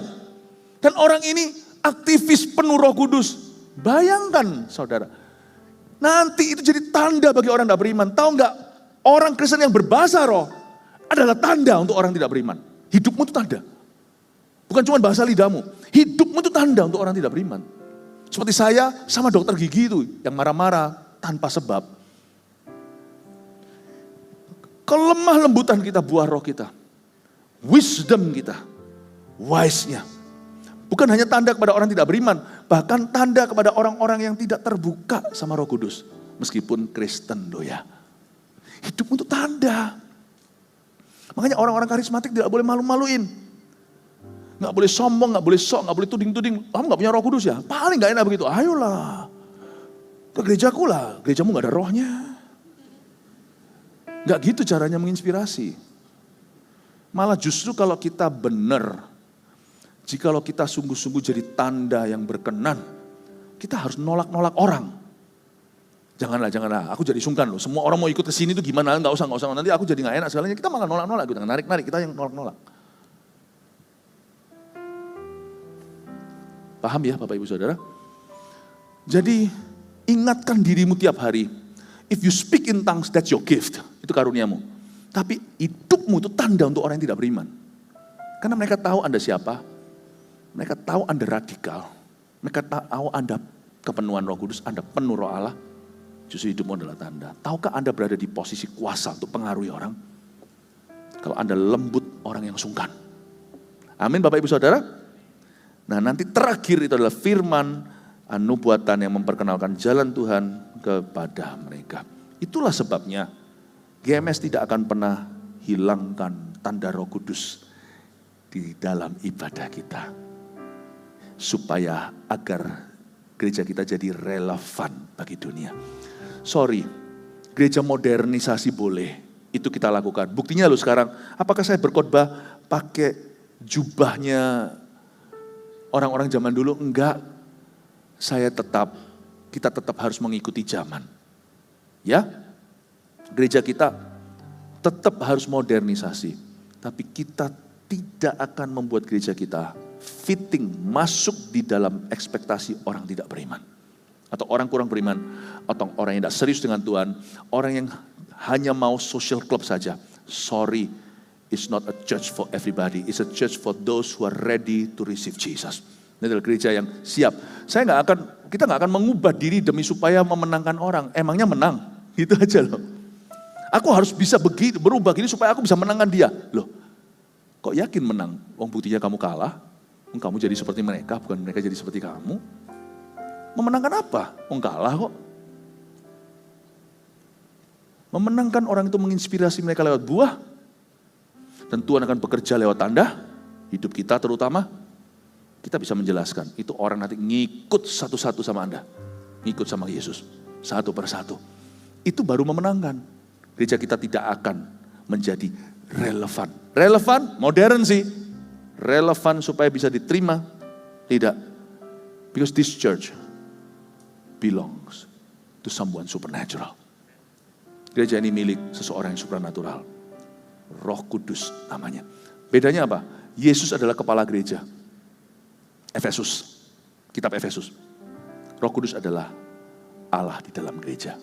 [SPEAKER 1] Dan orang ini aktivis penuh Roh Kudus. Bayangkan saudara, nanti itu jadi tanda bagi orang tidak beriman. Tahu nggak? Orang Kristen yang berbahasa roh adalah tanda untuk orang tidak beriman. Hidupmu itu tanda. Bukan cuma bahasa lidahmu. Hidupmu itu tanda untuk orang tidak beriman. Seperti saya sama dokter gigi itu yang marah-marah tanpa sebab. Kelemah lembutan kita, buah roh kita. Wisdom kita. Wise-nya. Bukan hanya tanda kepada orang tidak beriman, bahkan tanda kepada orang-orang yang tidak terbuka sama Roh Kudus. Meskipun Kristen loh ya. Hidupmu itu tanda. Makanya orang-orang karismatik tidak boleh malu-maluin. Gak boleh sombong, gak boleh sok, gak boleh tuding-tuding. Kamu gak punya Roh Kudus ya? Paling gak enak begitu. Ayolah, ke gerejaku lah. Gerejamu gak ada rohnya. Gak gitu caranya menginspirasi. Malah justru kalau kita benar, jikalau kita sungguh-sungguh jadi tanda yang berkenan, kita harus nolak-nolak orang. Janganlah, aku jadi sungkan loh. Semua orang mau ikut ke sini tuh gimana? Nggak usah. Nanti aku jadi nggak enak segalanya. Kita malah nolak-nolak, gitu. Narik-narik, kita yang nolak-nolak. Paham ya Bapak Ibu Saudara? Jadi ingatkan dirimu tiap hari. If you speak in tongues, that's your gift. Itu karuniamu. Tapi hidupmu itu tanda untuk orang yang tidak beriman. Karena mereka tahu Anda siapa. Mereka tahu Anda radikal. Mereka tahu Anda kepenuhan Roh Kudus, Anda penuh Roh Allah. Justru hidupmu adalah tanda. Tahukah Anda berada di posisi kuasa untuk pengaruhi orang? Kalau Anda lembut, orang yang sungkan. Amin Bapak Ibu Saudara. Nah nanti terakhir itu adalah firman nubuatan yang memperkenalkan jalan Tuhan kepada mereka. Itulah sebabnya GMS tidak akan pernah hilangkan tanda Roh Kudus di dalam ibadah kita. Supaya agar gereja kita jadi relevan bagi dunia. Sorry, gereja modernisasi boleh, itu kita lakukan. Buktinya loh sekarang, apakah saya berkhotbah pakai jubahnya orang-orang zaman dulu? Enggak, kita tetap harus mengikuti zaman. Ya, gereja kita tetap harus modernisasi. Tapi kita tidak akan membuat gereja kita fitting, masuk di dalam ekspektasi orang tidak beriman. Atau orang kurang beriman, atau orang yang tidak serius dengan Tuhan, orang yang hanya mau social club saja. Sorry, it's not a church for everybody, it's a church for those who are ready to receive Jesus. Ini adalah gereja yang siap. Kita nggak akan mengubah diri demi supaya memenangkan orang. Emangnya menang? Gitu aja loh. Aku harus bisa berubah gini supaya aku bisa menangkan dia. Loh, kok yakin menang? Buktinya kamu kalah. Kamu jadi seperti mereka, bukan mereka jadi seperti kamu. Memenangkan apa? Kalah kok. Memenangkan orang itu menginspirasi mereka lewat buah. Dan Tuhan akan bekerja lewat tanda. Hidup kita terutama. Kita bisa menjelaskan. Itu orang nanti ngikut satu-satu sama Anda. Ngikut sama Yesus. Satu persatu. Itu baru memenangkan. Gereja kita tidak akan menjadi relevan. Relevan, modern sih. Relevan supaya bisa diterima? Tidak. Because this church belongs to someone supernatural. Gereja ini milik seseorang yang supernatural. Roh Kudus namanya. Bedanya apa? Yesus adalah kepala gereja. Efesus. Kitab Efesus. Roh Kudus adalah Allah di dalam gereja.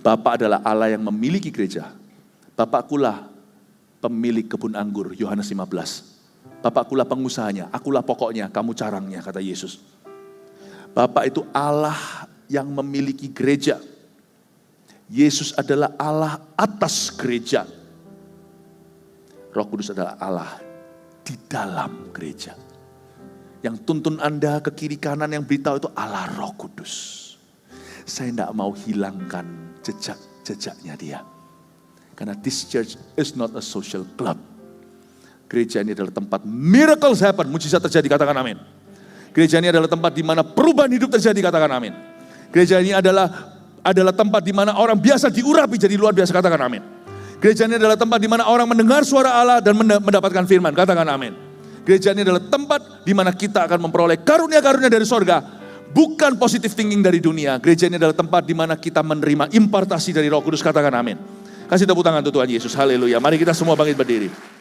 [SPEAKER 1] Bapa adalah Allah yang memiliki gereja. Bapakkulah pemilik kebun anggur, Yohanes 15. Bapakkulah pengusahanya, akulah pokoknya, kamu carangnya, kata Yesus. Bapak itu Allah yang memiliki gereja. Yesus adalah Allah atas gereja. Roh Kudus adalah Allah di dalam gereja. Yang tuntun Anda ke kiri kanan yang beritahu itu Allah Roh Kudus. Saya tidak mau hilangkan jejak-jejaknya dia. Karena this church is not a social club. Gereja ini adalah tempat miracles happen, mujizat terjadi, katakan amin. Gereja ini adalah tempat di mana perubahan hidup terjadi, katakan amin. Gereja ini adalah tempat di mana orang biasa diurapi jadi luar biasa, katakan amin. Gereja ini adalah tempat di mana orang mendengar suara Allah dan mendapatkan firman, katakan amin. Gereja ini adalah tempat di mana kita akan memperoleh karunia-karunia dari sorga, bukan positive thinking dari dunia. Gereja ini adalah tempat di mana kita menerima impartasi dari Roh Kudus, katakan amin. Kasih tepuk tangan untuk Tuhan Yesus, haleluya. Mari kita semua bangkit berdiri.